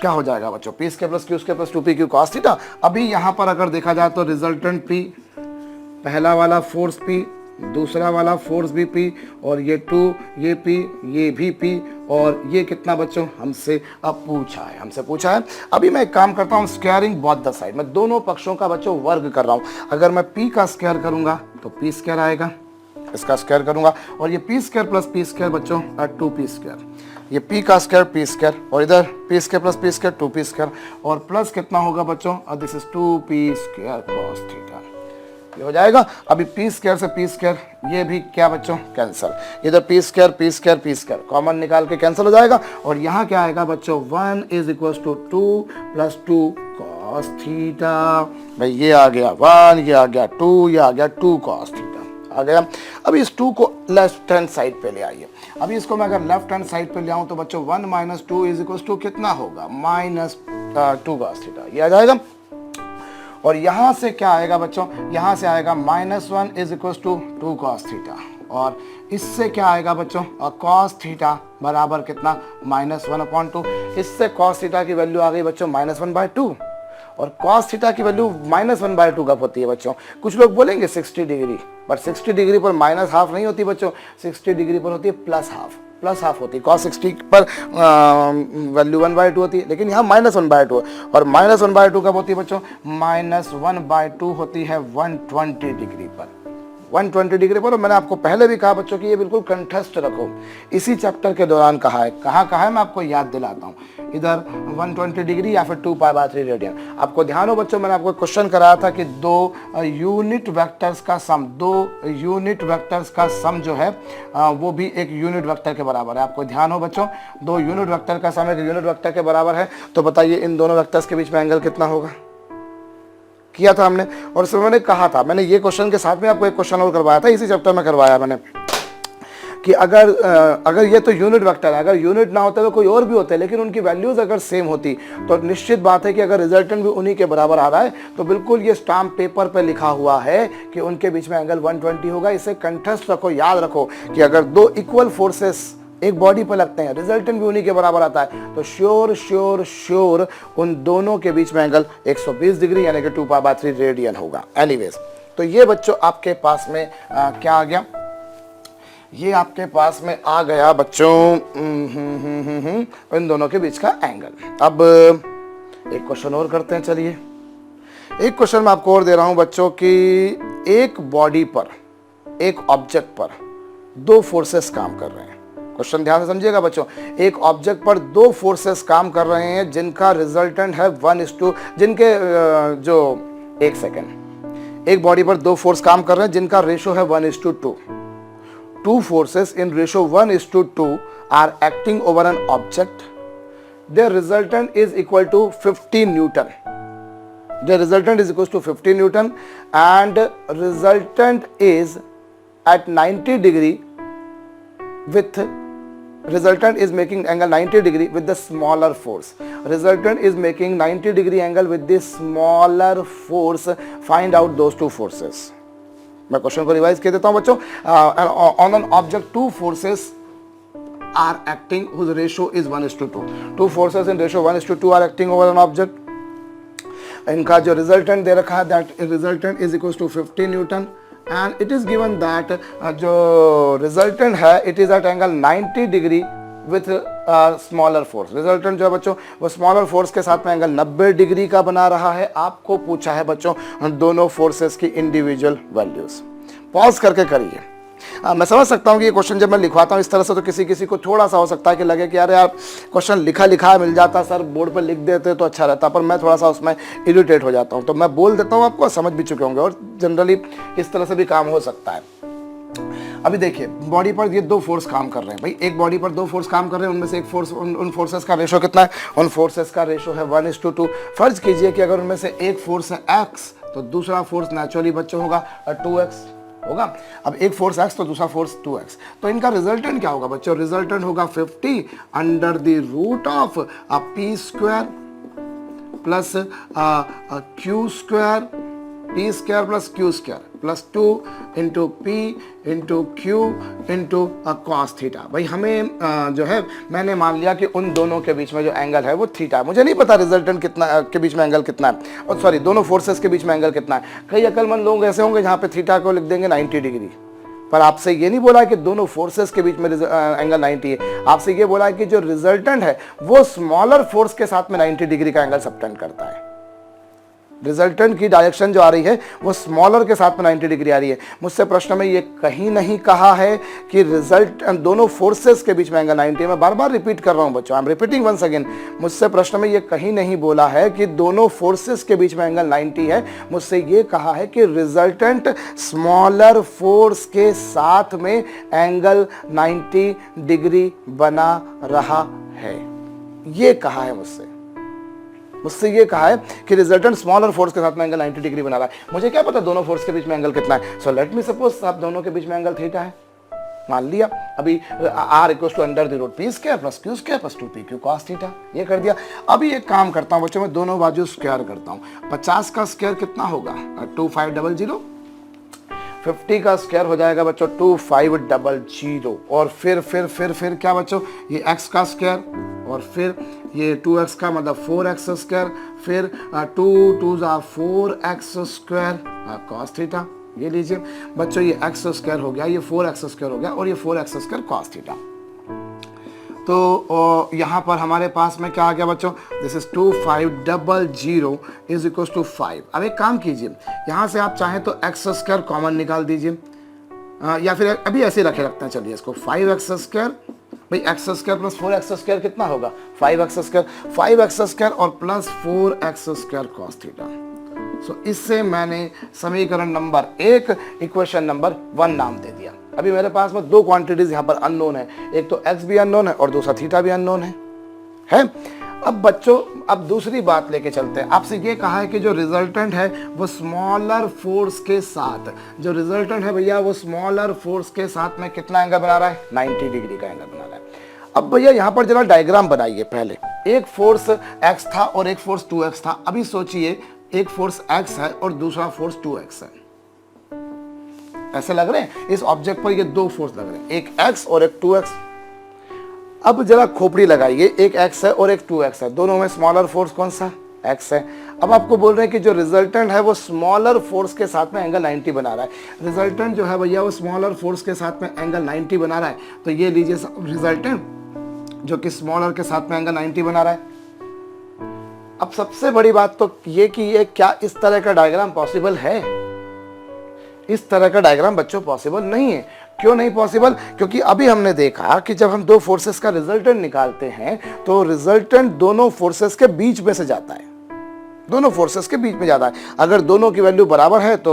क्या हो जाएगा बच्चों, P square plus q square plus 2p Q cos theta. अभी यहाँ पर अगर देखा जाए तो रिजल्टेंट p, पहला वाला फोर्स p, दूसरा वाला फोर्स भी p, और ये 2, ये p, ये भी p, और ये कितना बच्चों हमसे अब पूछा है। अभी मैं एक काम करता हूँ, स्क्वायरिंग बोथ द साइड, मैं दोनों पक्षों का बच्चों वर्ग कर रहा हूँ। अगर मैं p का स्क्वायर करूंगा तो p स्क्वायर आएगा, इसका स्क्वायर करूंगा, और ये p square plus p square बच्चों 2p स्क्वायर, ये p का स्क्वायर p स्क्वायर, और इधर p square plus p square 2p square, और प्लस कितना होगा बच्चों, this is 2p square cos theta, ये हो जाएगा। अभी p स्क्वायर से p स्क्वायर, ये भी क्या बच्चों कैंसिल, इधर p स्क्वायर कॉमन निकाल के कैंसिल हो जाएगा, और यहाँ क्या आएगा बच्चों 1 is equal to 2 plus 2 cos theta. भाई ये आ गया 1, ये आ गया 2, ये आ गया 2 कॉस थीटा आ गया। अभी इस 2 को लेफ्ट हैंड साइड पे ले आइए। अभी इसको मैं अगर लेफ्ट हैंड साइड पे ले आऊं तो बच्चों 1 माइनस 2 इज इक्वल टू कितना होगा, माइनस 2 कॉस थीटा, ये आ जाएगा। और यहाँ से क्या आएगा बच्चों, यहाँ से आएगा -1 is equal to 2 cos theta, और इससे क्या आएगा बच्चों, कॉस थीटा बराबर कितना, -1/2। इससे कॉस थीटा की वैल्यू आ गई बच्चों -1/2, और कॉस थीटा की वैल्यू -1/2 कब होती है बच्चों, कुछ लोग बोलेंगे 60 डिग्री, बट 60 डिग्री पर -1/2 नहीं होती बच्चों, 60 डिग्री पर होती है +1/2 होती है। cos 60 पर वैल्यू 1/2 होती है, लेकिन यहाँ -1/2, और -1/2 कब होती है बच्चों, -1/2 होती है 120 डिग्री पर, 120 डिग्री पर। और मैंने आपको पहले भी कहा बच्चों कि ये बिल्कुल कंठस्थ रखो, इसी चैप्टर के दौरान कहा है, कहा है मैं आपको याद दिलाता हूँ, इधर 120 डिग्री या फिर 2π/3 रेडियन। आपको ध्यान हो बच्चों, मैंने आपको क्वेश्चन कराया था कि दो यूनिट वेक्टर्स का सम जो है वो भी एक यूनिट वेक्टर के बराबर है। आपको ध्यान हो बच्चों, दो यूनिट वेक्टर का सम एक यूनिट वेक्टर के बराबर है, तो बताइए इन दोनों वेक्टर्स के बीच में एंगल कितना होगा, किया था हमने। और इसमें मैंने कहा था, मैंने ये क्वेश्चन के साथ में आपको एक क्वेश्चन और करवाया था, इसी चैप्टर में करवाया मैंने, कि अगर ये तो यूनिट वेक्टर है, अगर यूनिट ना होते तो कोई और भी होते, लेकिन उनकी वैल्यूज अगर सेम होती तो निश्चित बात है कि अगर रिजल्टेंट भी उन्हीं के बराबर आ रहा है तो बिल्कुल ये स्टाम्प पेपर पे लिखा हुआ है कि उनके बीच में एंगल 120 होगा। इसे कंठस्थ रखो, याद रखो कि अगर दो इक्वल फोर्सेस एक बॉडी पर लगते हैं, रिजल्टेंट भी उन्हीं के बराबर आता है, तो श्योर उन दोनों के बीच में एंगल 120 डिग्री यानी कि 2π/3 रेडियन होगा। एनीवेज, तो ये बच्चों आपके पास में क्या आ गया, ये आपके पास में आ गया बच्चों इन दोनों के बीच का एंगल। अब एक क्वेश्चन और करते हैं, चलिए एक क्वेश्चन मैं आपको और दे रहा हूं बच्चों कि एक बॉडी पर, एक ऑब्जेक्ट पर दो फोर्सेस काम कर रहे हैं। क्वेश्चन ध्यान से समझिएगा बच्चों, एक ऑब्जेक्ट पर दो फोर्सेस काम कर रहे हैं जिनका रिजल्टेंट है 1:2, जिनके जो एक सेकेंड, एक बॉडी पर दो फोर्स काम कर रहे हैं जिनका रेशो है 1:2। Two forces in ratio 1:2 are acting over an object. Their resultant is equal to 50 Newton. Their resultant is equal to 50 Newton, and resultant is at 90 degree with resultant is making angle 90 degree with the smaller force. Resultant is making 90 degree angle with the smaller force. Find out those two forces. मैं question को revise कर देता हूं बच्चों। On an object two forces are acting whose ratio is 1:2। Two forces in ratio 1:2 are acting over an object. इनका जो resultant दे रखा है that resultant is equal to 50 newton, and it is given that जो resultant है it is at angle 90 degree with smaller force. Resultant जो है बच्चों वो स्मॉलर फोर्स के साथ में एंगल 90 डिग्री का बना रहा है। आपको पूछा है बच्चों दोनों फोर्सेस की इंडिविजुअल वैल्यूज। पॉज करके करिए। मैं समझ सकता हूँ कि ये क्वेश्चन जब मैं लिखवाता हूँ इस तरह से तो किसी को थोड़ा सा हो सकता है कि लगे कि यार क्वेश्चन लिखा मिल जाता सर, बोर्ड पर लिख देते तो अच्छा रहता, पर मैं थोड़ा सा उसमें इरिटेट हो जाता हूँ, तो मैं बोल देता हूँ, आपको समझ भी चुके होंगे, और जनरली इस तरह से भी काम हो सकता है। अभी देखिए बॉडी पर ये दो फोर्स काम कर रहे हैं भाई, एक बॉडी पर दो फोर्स काम कर रहे हैं, उनमें से एक फोर्स उन फोर्सेस का रेशो कितना है, उन फोर्सेस का रेशो है 1:2। फर्ज कीजिए कि अगर उनमें से एक फोर्स है x तो दूसरा फोर्स नेचुरली बच्चों होगा 2x होगा। अब एक फोर्स x तो दूसरा फोर्स 2x, तो इनका रिजल्टेंट क्या होगा बच्चों, रिजल्टेंट होगा 50 under the root of p² plus q² p square plus q square plus 2 into p into q into cos theta. भाई हमें जो है मैंने मान लिया कि उन दोनों के बीच में जो एंगल है वो थीटा है। मुझे नहीं पता रिजल्टेंट कितना के बीच में एंगल कितना है, और सॉरी दोनों फोर्सेस के बीच में एंगल कितना है। कई अक्लमंद लोग ऐसे होंगे जहाँ पे थीटा को लिख देंगे 90 डिग्री, पर आपसे ये नहीं बोला कि दोनों फोर्सेस के बीच में एंगल 90 है। आपसे ये बोला है कि जो रिजल्टेंट है वो स्मॉलर फोर्स के साथ में 90 डिग्री का एंगल सबटेंड करता है। रिजल्टेंट की डायरेक्शन जो आ रही है वो स्मॉलर के साथ में 90 डिग्री आ रही है। मुझसे प्रश्न में ये कहीं नहीं कहा है कि रिजल्ट दोनों फोर्सेस के बीच में एंगल 90 है। मैं बार बार रिपीट कर रहा हूं बच्चों, I am repeating once again. मुझसे प्रश्न में ये कहीं नहीं बोला है कि दोनों फोर्सेस के बीच में एंगल 90 है। मुझसे ये कहा है कि रिजल्टेंट स्मॉलर फोर्स के साथ में एंगल 90 डिग्री बना रहा है, ये कहा है मुझसे ये कहा है कि रिजल्टेंट स्मॉलर फोर्स के साथ में एंगल 90 डिग्री बना रहा है। मुझे क्या पता दोनों फोर्स के बीच में एंगल कितना है। सो लेट मी सपोज आप दोनों के बीच में एंगल थीटा है, मान लिया। अभी r equals to under the root p square plus q square plus 2p q cos theta, ये कर दिया। अभी एक काम करता हूँ बच्चों, मैं दोनों बाजू स्क्वायर करता हूँ। 50 का स्क्वायर कितना होगा 2500, 50 का स्क्वायर हो जाएगा बच्चों 2500, और फिर क्या बच्चों, ये x का स्क्वायर और फिर ये 2x का मतलब 4x स्क्वायर, फिर 2 2 4x स्क्वायर cos थीटा। ये लीजिए बच्चों, ये x स्क्वायर हो गया, ये 4x स्क्वायर हो गया, और ये 4x स्क्वायर cos थीटा। तो यहाँ पर हमारे पास में क्या आ गया बच्चों, this is 2500 is equal to 5। अब एक काम कीजिए, यहाँ से आप चाहें तो x स्क्वायर कॉमन निकाल दीजिए, या फिर अभी ऐसे रखते हैं, चलिए इसको 5x स्क्वायर, भाई x square plus 4x square कितना होगा 5x स्क्वायर और plus 4x square cos theta. So इससे मैंने समीकरण नंबर 1 इक्वेशन नंबर 1 नाम दे दिया। अभी मेरे पास में दो क्वांटिटीज यहाँ पर अननोन है, एक तो x भी अननोन है और दूसरा थीटा भी अननोन है। अब बच्चों अब दूसरी बात लेके चलते हैं। आपसे ये कहा है कि जो रिजल्टेंट है वो स्मॉलर फोर्स के साथ, जो रिजल्टेंट है भैया वो स्मॉलर फोर्स के साथ में कितना एंगल बना रहा है 90 डिग्री का एंगल बना रहा है। अब भैया यहाँ पर जरा डायग्राम बनाइए। पहले एक फोर्स x था और एक फोर्स 2x था। अभी सोचिए एक फोर्स x है और दूसरा फोर्स 2x है। ऐसे लग रहे हैं इस ऑब्जेक्ट पर, ये दो फोर्स लग रहे हैं, एक x और एक 2x। अब जरा खोपड़ी लगाइए, एक x है और एक 2x है, दोनों में स्मॉलर फोर्स कौन सा x है। अब आपको बोल रहे हैं कि जो रिजल्टेंट है वो स्मॉलर फोर्स के साथ में एंगल 90 बना रहा है। रिजल्टेंट जो है भैया वो स्मॉलर फोर्स के साथ में एंगल 90 बना रहा है, तो ये लीजिए रिजल्टेंट जो कि स्मॉलर के साथ में एंगल 90 बना रहा है। अब सबसे बड़ी बात तो ये कि ये क्या इस तरह का डायग्राम पॉसिबल है। इस तरह का डायग्राम बच्चों पॉसिबल नहीं है। क्यों नहीं पॉसिबल? क्योंकि अभी हमने देखा कि जब हम दो फोर्सेस का रिजल्टेंट निकालते हैं तो रिजल्टेंट दोनों फोर्सेस के बीच में से जाता है, दोनों फोर्सेस के बीच में जाता है। अगर दोनों की वैल्यू बराबर है तो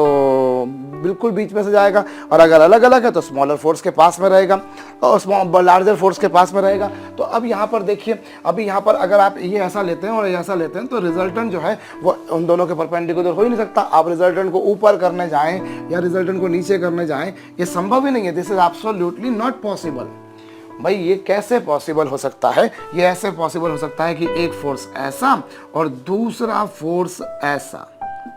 बिल्कुल बीच में से जाएगा, और अगर अलग अलग है तो स्मॉलर फोर्स के पास में रहेगा और लार्जर फोर्स के पास में रहेगा। तो अब यहाँ पर देखिए, अभी यहाँ पर अगर आप ये ऐसा लेते हैं और ये ऐसा लेते हैं तो रिजल्टेंट जो है वो उन दोनों के परपेंडिकुलर हो ही नहीं सकता। आप रिजल्टेंट को ऊपर करने जाएं या रिजल्टेंट को नीचे करने जाएं, ये संभव ही नहीं है। This is absolutely not possible. भाई ये कैसे पॉसिबल हो सकता है? ये ऐसे पॉसिबल हो सकता है कि एक फोर्स ऐसा और दूसरा फोर्स ऐसा,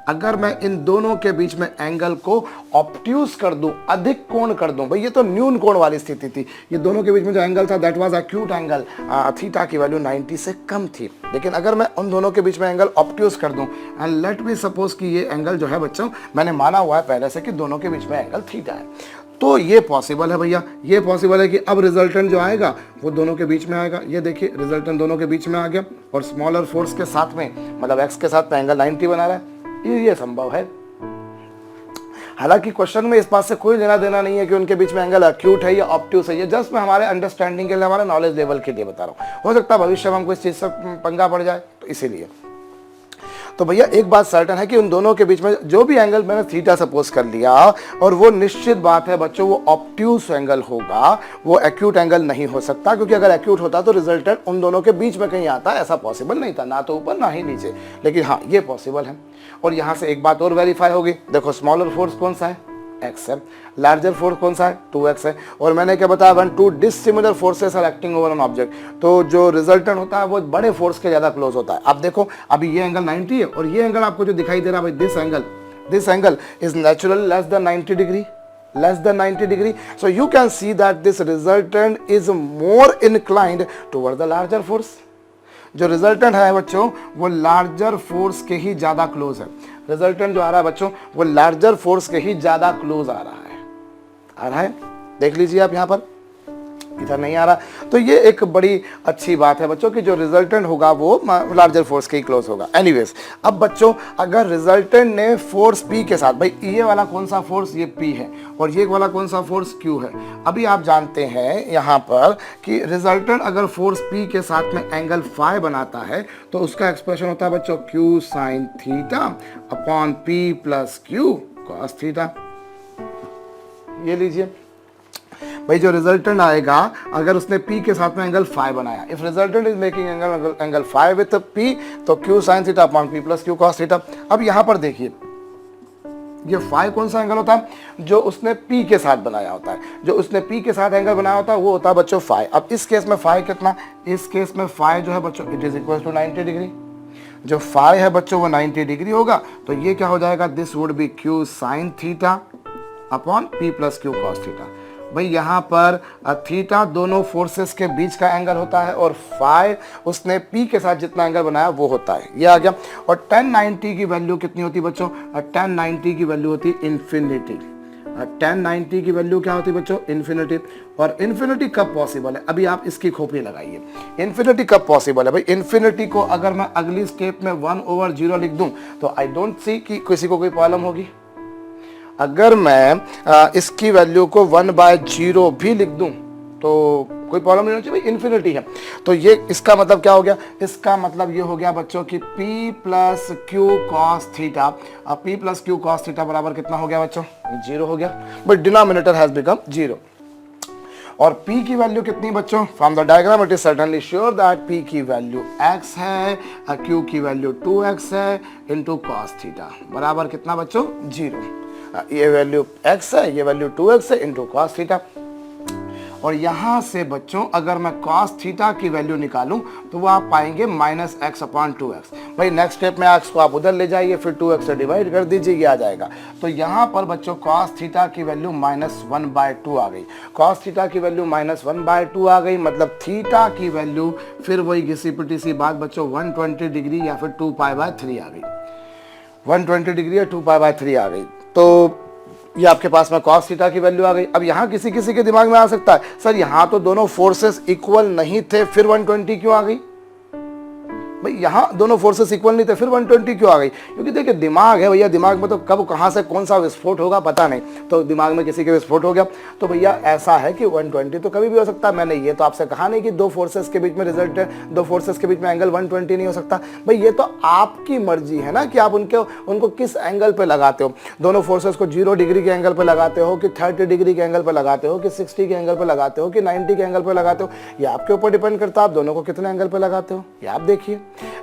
अगर मैं इन दोनों के बीच में एंगल को ऑब्ट्यूज कर दूं, अधिक कोण कर दूं, भाई ये तो न्यून कोण वाली स्थिति थी। ये दोनों के बीच में जो एंगल था that was acute angle, theta की वैल्यू 90 से कम थी। लेकिन अगर मैं उन दोनों के बीच में एंगल ऑब्ट्यूज कर दूं एंड लेट मी सपोज कि ये एंगल जो है बच्चों मैंने माना हुआ है पहले से कि दोनों के बीच में एंगल थीटा है, तो ये पॉसिबल है भैया। ये पॉसिबल है कि अब रिजल्टेंट जो आएगा वो दोनों के बीच में आएगा। ये देखिए रिजल्टेंट दोनों के बीच में आ गया और स्मॉलर फोर्स के साथ में मतलब एक्स के साथ में एंगल 90 बना रहा है। ये संभव है। हालांकि क्वेश्चन में इस बात से कोई लेना देना नहीं है कि उनके बीच में एंगल एक्यूट है या ऑब्ट्यूस है। ये जस्ट मैं हमारे अंडरस्टैंडिंग के लिए, हमारे नॉलेज लेवल के लिए बता रहा हूँ। हो सकता है भविष्य में हमको इस चीज से पंगा पड़ जाए, तो इसीलिए। तो भैया एक बात सर्टेन है कि उन दोनों के बीच में जो भी एंगल मैंने थीटा सपोज कर लिया, और वो निश्चित बात है बच्चों वो ऑब्ट्यूस एंगल होगा, वो एक्यूट एंगल नहीं हो सकता। क्योंकि अगर एक्यूट होता तो रिजल्टेंट उन दोनों के बीच में कहीं आता, ऐसा पॉसिबल नहीं था, ना तो ऊपर ना ही नीचे। लेकिन हाँ ये पॉसिबल है। और यहाँ से एक बात और वेरीफाई होगी, देखो स्मॉलर फोर्स कौन सा है, x है, लार्जर फोर्स कौन सा है, 2x है। और मैंने क्या बताया, when two dissimilar forces are acting over an object, तो जो रिजल्टेंट होता है वो बड़े फोर्स के ज्यादा क्लोज होता है। अब देखो अभी ये एंगल 90 है और ये एंगल आपको जो दिखाई दे रहा है भाई this angle this angle is naturally less than 90 degree, less than 90 degree. So you can see that this resultant is more inclined toward the larger force. जो रिजल्टेंट है बच्चों वो लार्जर फोर्स के ही ज्यादा क्लोज है। रिजल्टेंट जो आ रहा है बच्चों वो लार्जर फोर्स के ही ज्यादा क्लोज आ रहा है। देख लीजिए आप यहाँ पर, इधर नहीं आ रहा। तो ये एक बड़ी अच्छी बात है बच्चों कि जो रिजल्टेंट होगा वो लार्जर फोर्स के ही क्लोज होगा। एनीवेज, अब बच्चों अगर रिजल्टेंट ने फोर्स P के साथ, भाई ये वाला कौन सा फोर्स, ये P है, और ये वाला कौन सा फोर्स, Q है। अभी आप जानते हैं यहाँ पर कि रिजल्टेंट अगर फोर्स P के साथ में एंगल फाई बनाता है तो उसका एक्सप्रेशन होता है बच्चों Q sine theta upon P plus Q cos theta. ये लीजिए भाई, जो रिजल्टेंट आएगा अगर उसने P के साथ में एंगल फाई बनाया, if resultant is making angle phi with P, तो Q sine theta upon P plus Q cos theta. अब यहाँ पर देखिए ये फाई कौन सा एंगल होता है, जो उसने P के साथ बनाया होता है। जो उसने P के साथ एंगल बनाया होता है वो होता है बच्चों फाई। अब इस केस में फाई कितना, इस केस में फाई जो है बच्चों it is equal to 90 degree. जो फाई है बच्चों वो 90 डिग्री होगा, तो ये क्या हो जाएगा, this would B Q sine theta upon P plus Q cos theta. भाई यहाँ पर थीटा दोनों फोर्सेस के बीच का एंगल होता है और फाई उसने P के साथ जितना एंगल बनाया वो होता है। ये आ गया। और 1090 की वैल्यू कितनी होती है बच्चों, 1090 की वैल्यू होती है इन्फिनिटी। 1090 की वैल्यू क्या होती है बच्चों, इन्फिनिटी। और इन्फिनिटी कब पॉसिबल है, अभी आप इसकी खोपड़ी लगाइए, इन्फिनिटी कब पॉसिबल है। भाई इन्फिनिटी को अगर मैं अगली स्टेप में 1/0 लिख दूं तो आई डोंट सी कि किसी को कोई प्रॉब्लम होगी। अगर मैं इसकी वैल्यू को 1/0 भी लिख दूं तो कोई प्रॉब्लम नहीं होनी चाहिए, इन्फिनिटी है। तो ये इसका मतलब क्या हो गया, इसका मतलब ये हो गया बच्चों कि P plus Q cos theta, P plus Q cos theta बराबर कितना हो गया बच्चों, 0 हो गया। But denominator has become 0। और P की वैल्यू कितनी बच्चों, from the diagram it is certainly sure that P की वैल्यू x है, Q की वैल्यू 2x है इनटू cos थीटा बराबर कितना बच्चों, 0। ये वैल्यू x है, ये वैल्यू 2x है इनटू cos थीटा। और यहां से बच्चों अगर मैं cos थीटा की वैल्यू निकालूं तो वो आप पाएंगे माइनस एक्स अपॉन 2x। भाई नेक्स्ट स्टेप में x को आप उधर ले जाइए, फिर 2x से डिवाइड कर दीजिए, ये आ जाएगा। तो यहां पर बच्चों cos थीटा की वैल्यू -1/2 आ गई। cos थीटा की वैल्यू -1/2 आ गई, मतलब थीटा की वैल्यू फिर वही घिसी पिटी सी बात बच्चों 120 डिग्री या फिर 2π/3 आ गई। 120 डिग्री या 2π/3 आ गई। तो ये आपके पास में cos थीटा की वैल्यू आ गई। अब यहाँ किसी किसी के दिमाग में आ सकता है, सर यहाँ तो दोनों फोर्सेस इक्वल नहीं थे, फिर 120 क्यों आ गई। भाई यहाँ दोनों फोर्सेस इक्वल नहीं थे, फिर 120 क्यों आ गई। क्योंकि देखिए दिमाग है भैया, दिमाग में तो कब कहाँ से कौन सा विस्फोट होगा पता नहीं, तो दिमाग में किसी के विस्फोट हो गया। तो भैया ऐसा है कि 120 तो कभी भी हो सकता है। मैंने ये तो आपसे कहा नहीं कि दो फोर्सेस के बीच में रिजल्ट है, दो फोर्सेस के बीच में एंगल 120 नहीं हो सकता। भाई ये तो आपकी मर्जी है ना कि आप उनको किस एंगल पे लगाते हो। दोनों फोर्सेस को 0 डिग्री के एंगल पे लगाते हो कि 30 डिग्री के एंगल पे लगाते हो कि 60 के एंगल पे लगाते हो कि 90 के एंगल पे लगाते हो, ये आपके ऊपर डिपेंड करता है आप दोनों को कितने एंगल पे लगाते हो, ये आप देखिए।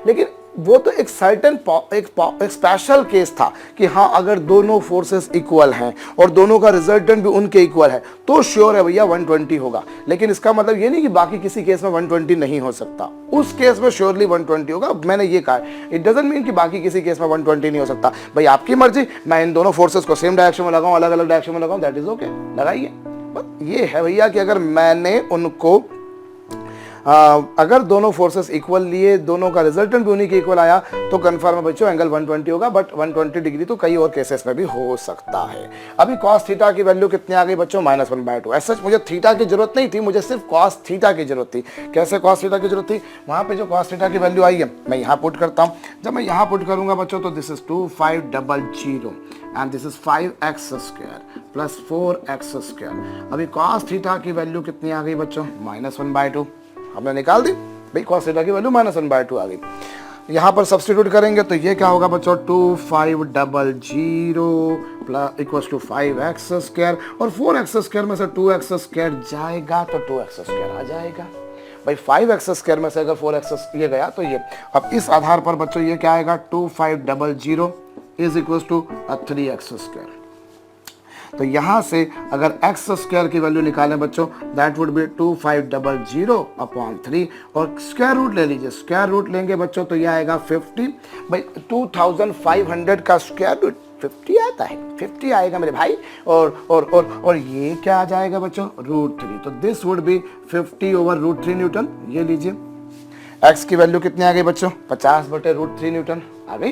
लेकिन वो तो एक सर्टेन एक स्पेशल केस था कि हाँ अगर दोनों फोर्सेस इक्वल हैं और दोनों का रिजल्टेंट भी उनके इक्वल है तो श्योर है भैया 120 होगा। लेकिन इसका मतलब ये नहीं कि बाकी किसी केस में 120 नहीं हो सकता, उस केस में श्योरली 120 होगा। मैंने ये कहा, इट डजंट मीन कि बाकी किसी केस में 120 नहीं हो सकता। भाई आपकी मर्जी, मैं इन दोनों फोर्सेस को सेम डायरेक्शन में लगाऊं, अलग अलग डायरेक्शन में लगाऊं, दैट इज ओके, लगाइए। बस ये है भैया कि अगर मैंने उनको अगर दोनों फोर्सेस इक्वल लिए, दोनों का रिजल्टेंट भी उन्हीं के इक्वल आया तो कंफर्म है बच्चों एंगल 120 होगा। बट 120 डिग्री तो कई और केसेस में भी हो सकता है। अभी cos थीटा की वैल्यू कितनी आ गई बच्चों, -1/2। ऐसा मुझे थीटा की जरूरत नहीं थी, मुझे सिर्फ cos थीटा की जरूरत थी। कैसे cos थीटा की जरूरत थी, वहां पे जो cos थीटा की वैल्यू आई है मैं यहाँ पुट करता हूँ। जब मैं यहाँ पुट करूंगा बच्चों तो this is 2500 and this is 5x² plus 4x²। अभी cos थीटा की वैल्यू कितनी आ गई बच्चों, -1/2 हमने निकाल दी। भाई cos थीटा की वैल्यू -1/2 आ गई। यहाँ पर सब्स्टिट्यूट करेंगे तो ये क्या होगा बच्चों, 2500 प्लस इक्वल्स टू 5x² और 4x² में से 2x² जाएगा तो 2x² आ जाएगा। भाई 5x² में से अगर 4x ये गया तो ये, अब इस आधार पर बच्चों ये क्या आएगा, 2500 इज इक्वल्स टू 3x²। तो यहां से अगर x² की वैल्यू निकालें बच्चों दैट वुड बी 2500 अपॉन 3 और स्क्वायर रूट ले लीजिए। स्क्वायर रूट लेंगे बच्चों तो यह आएगा 50। भाई 2500 का स्क्वायर रूट 50 आता है, 50 आएगा मेरे भाई। और ये क्या आ जाएगा बच्चों, √3। तो this would B 50 over √3 Newton. ये लीजिए x की वैल्यू कितनी आ गई बच्चों, 50/√3 न्यूटन आ गई।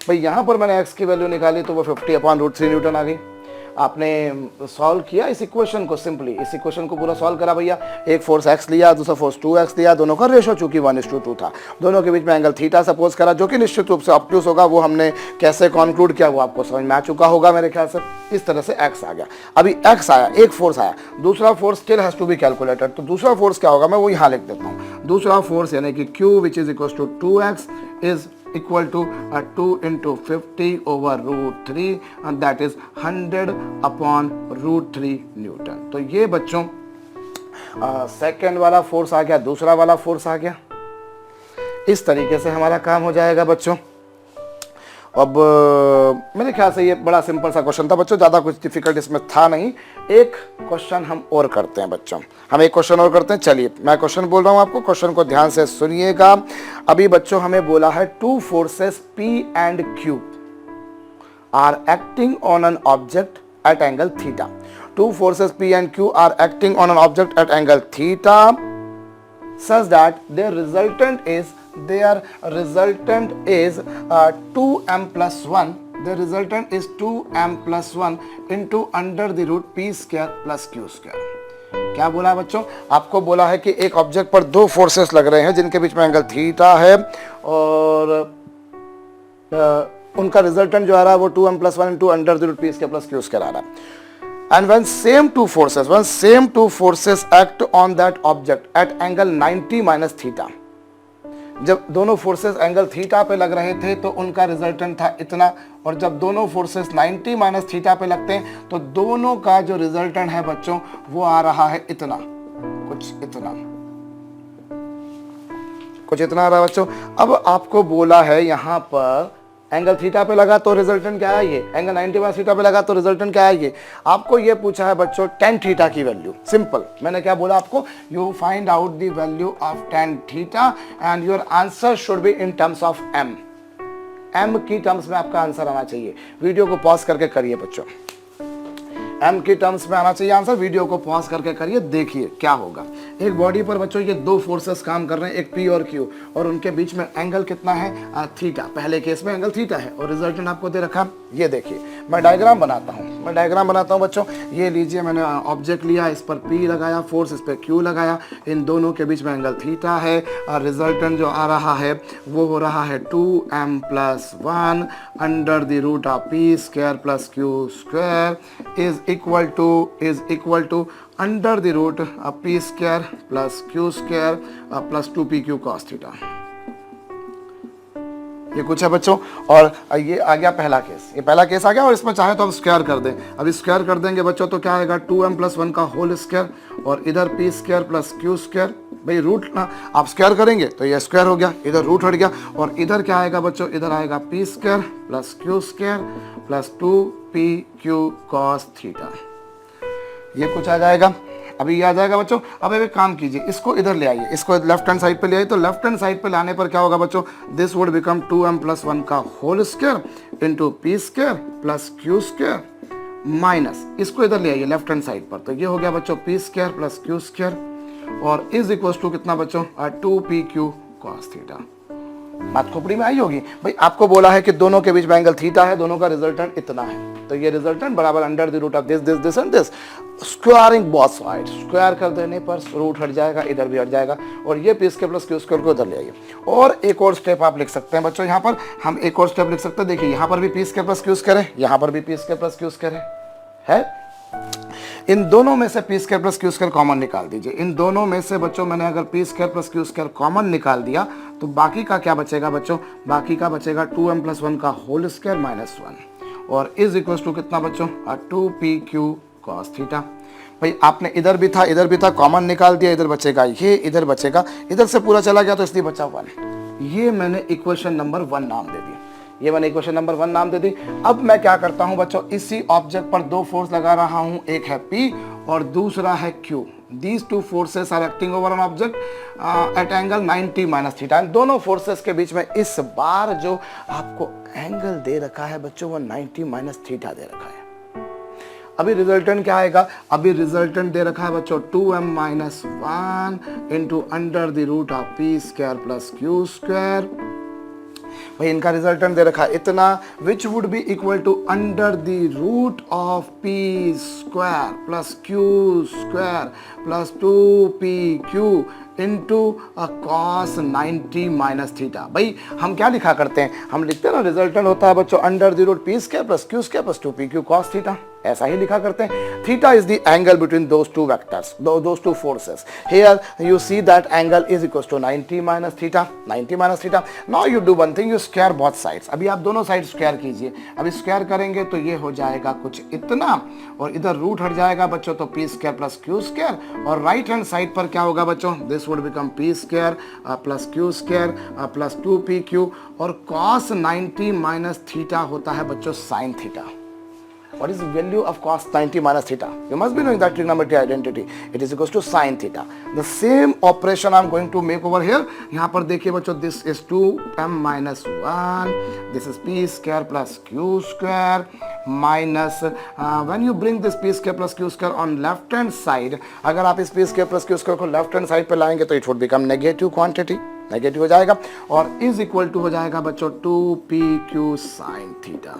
भाई यहाँ पर मैंने x की वैल्यू निकाली तो वो 50/√3 न्यूटन आ गई। आपने सॉल्व किया इस इक्वेशन को, सिंपली इस इक्वेशन को पूरा सॉल्व करा भैया। एक फोर्स x लिया, दूसरा फोर्स 2x लिया, दोनों का रेशो चूंकि 1:2 था, दोनों के बीच में एंगल थीटा सपोज करा, जो कि निश्चित रूप से ऑब्ट्यूस होगा। वो हमने कैसे कंक्लूड किया वो आपको समझ में आ चुका होगा मेरे ख्याल से। इस तरह से x आ गया। अभी x आया, एक फोर्स आया, दूसरा force still has to be calculated. तो दूसरा फोर्स क्या होगा मैं वो यहाँ लिख देता हूँ। दूसरा फोर्स यानी कि Q which is equal to 2x is equal to 2 into 50 over √3 and that is 100/√3 Newton. तो ये बच्चों सेकेंड वाला फोर्स आ गया, दूसरा वाला फोर्स आ गया। इस तरीके से हमारा काम हो जाएगा बच्चों। अब मेरे ख्याल से ये बड़ा सिंपल सा क्वेश्चन था बच्चों, ज़्यादा कुछ डिफिकल्ट इसमें था नहीं। एक क्वेश्चन हम और करते हैं बच्चों, हम एक क्वेश्चन और करते हैं। चलिए मैं क्वेश्चन बोल रहा हूँ आपको, क्वेश्चन को ध्यान से सुनिएगा। अभी बच्चों हमें बोला है 2 forces P and Q are acting on an object at angle theta. 2 forces P and Q are acting on an object at angle theta such that their resultant is 2m+1. The resultant is 2m+1 into √P² plus Q²। क्या बोला बच्चों, आपको बोला है कि एक object पर 2 forces लग रहे हैं जिनके बीच में एंगल थीटा है और उनका रिजल्टेंट जो आ रहा है वो 2m+1 into √P² plus Q² आ रहा है। And when same two forces act on that object at angle 90 minus theta, जब दोनों फोर्सेस एंगल थीटा पे लग रहे थे तो उनका रिजल्टेंट था इतना, और जब दोनों फोर्सेस 90 माइनस थीटा पे लगते हैं तो दोनों का जो रिजल्टेंट है बच्चों वो आ रहा है इतना, कुछ इतना आ रहा है बच्चों। अब आपको बोला है यहाँ पर एंगल थीटा पे लगा तो रिजल्टेंट क्या है, ये एंगल 90 माइनस थीटा पे लगा तो रिजल्टेंट क्या है, ये आपको ये पूछा है बच्चों tan थीटा की वैल्यू। सिंपल, मैंने क्या बोला आपको, you find out the value of tan theta and your answer should be in terms of m की टर्म्स में आपका आंसर आना चाहिए। वीडियो को पॉज करके करिए बच्चों, m की टर्म्स में आना चाहिए आंसर। वीडियो को पॉज करके करिए, देखिए क्या होगा। एक बॉडी पर बच्चों ये 2 फोर्सेस काम कर रहे हैं, एक P और Q, और उनके बीच में एंगल कितना है, थीटा। पहले केस में एंगल थीटा है और रिजल्टेंट आपको दे रखा। ये देखिए मैं डायग्राम बनाता हूँ बच्चों। ये लीजिए, मैंने ऑब्जेक्ट लिया, इस पर P लगाया फोर्स, इस पर Q लगाया, इन दोनों के बीच में एंगल थीटा है और रिजल्टेंट जो आ रहा है वो हो रहा है 2m+1 under the root of P² plus Q² is equal to under the root of P² plus Q² plus 2pq cos theta. ये कुछ है बच्चों। और ये आ गया पहला केस, ये पहला केस आ गया, और इसमें चाहे तो हम स्क्वायर कर दें। अभी स्क्वायर कर देंगे बच्चों तो क्या आएगा, 2m+1 का होल स्क्वायर और इधर P² plus Q²। भाई रूट ना आप स्क्वायर करेंगे तो ये स्क्वायर हो गया, इधर रूट हट गया, और इधर क्या आएगा बच्चों, इधर आएगा P² plus Q² plus 2pq cos theta. ये कुछ आ जाएगा। अभी ये आ जाएगा बच्चों। अब एक काम कीजिए, इसको इधर ले आइए, इसको लेफ्ट हैंड साइड पे ले आइए। तो लेफ्ट हैंड साइड पे लाने पर क्या होगा बच्चों, दिस वुड बिकम 2m+1 का whole square into P² plus Q² minus, इसको इधर ले आइए लेफ्ट हैंड साइड पर। तो ये हो गया बच्चों P² प्लस Q² और इज इक्वल टू कितना बच्चों, 2pq cos थीटा। बात खोपड़ी में आई होगी। भाई आपको बोला है कि दोनों के बीच में एंगल थीटा है, दोनों का रिजल्टेंट इतना है, तो ये रिजल्टेंट बराबर under the root of this and this, squaring both sides. Square कर देने पर रूट हट जाएगा, इधर भी हट जाएगा, और ये P² प्लस Q² को इधर ले आइए। और एक और स्टेप आप लिख सकते हैं बच्चों, यहाँ पर हम एक और स्टेप लिख सकते हैं। देखिए यहाँ पर भी P² प्लस Q² है, यहाँ पर भी P² प्लस Q² है। इन दोनों में से P² प्लस Q² कॉमन निकाल दीजिए। इन दोनों में से बच्चों मैंने अगर P² प्लस Q² कॉमन निकाल दिया तो बाकी का क्या बचेगा बच्चों, बाकी का बचेगा 2m+1 का होल स्क्वायर माइनस 1 और इज इक्वल टू कितना बच्चों, 2pq cos थीटा। भाई आपने इधर भी था कॉमन निकाल दिया, इधर बचेगा ये, इधर बचेगा, इधर से पूरा चला गया तो इसलिए बचा 1। ये मैंने इक्वेशन नंबर 1 नाम दे दिया, ये मैंने इक्वेशन नंबर 1 नाम दे दी। अब मैं क्या करता हूं बच्चों, इसी ऑब्जेक्ट पर 2 फोर्स लगा रहा हूं, एक है P और दूसरा है Q। These two forces are acting over an object at angle 90 minus theta. दोनों फोर्सेस के बीच में इस बार जो आपको एंगल दे रखा है बच्चों वो 90 माइनस थीटा दे रखा है। अभी रिजल्टेंट क्या आएगा, अभी रिजल्टेंट दे रखा है बच्चों 2m minus 1 into under the root of p square plus q square. भाई इनका रिजल्टेंट दे रखा है इतना, which would be equal to under the root of p square plus q square plus 2pq into cos 90 minus theta. भाई हम क्या लिखा करते हैं, हम लिखते हैं ना रिजल्टेंट होता है बच्चों under the root p square plus q square plus 2pq cos theta, ऐसा ही लिखा करते हैं। Theta is the angle between those two vectors, those two forces. Here you see that angle is equal to 90 minus theta, 90 minus theta. Now you do one thing, you square both sides. अभी आप दोनों side square कीजिए। अभी square करेंगे तो ये हो जाएगा कुछ इतना, और इधर रूट हट जाएगा बच्चों तो P square plus q square, और राइट हैंड साइड पर क्या होगा बच्चों, this would become P square plus q square plus 2pq, और cos 90 माइनस थीटा होता है बच्चों sin theta. What is the value of cos 90 minus theta? You must be knowing that trigonometry identity. It is equals to sin theta. The same operation I am going to make over here. यहाँ पर देखिए बच्चों, this is 2m minus 1. This is p square plus q square minus when you bring this p square plus q square on left hand side, अगर आप इस p square plus q square को left hand side पे लाएंगे तो it would become negative quantity. Negative हो जाएगा और इज इक्वल टू हो जाएगा बच्चों 2pq sin थीटा।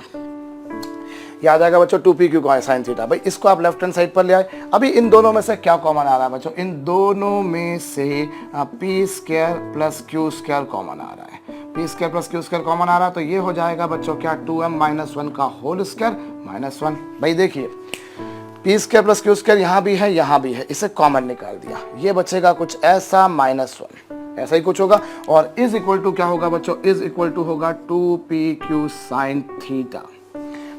याद आएगा बच्चों 2pq sin थीटा। भाई इसको आप लेफ्ट हैंड साइड पर ले आए। अभी इन दोनों में से क्या कॉमन आ रहा है बच्चों, इन दोनों में से p square plus q square common आ रहा है। p square plus q square common आ रहा है तो ये हो जाएगा बच्चों क्या 2m माइनस 1 का होल स्क्वायर माइनस 1। भाई देखिए p square plus q square यहाँ भी है यहाँ भी है, इसे कॉमन निकाल दिया, ये बचेगा कुछ ऐसा -1, ऐसा ही कुछ होगा। और इज इक्वल टू क्या होगा बच्चों, इज इक्वल टू होगा 2pq sin थीटा।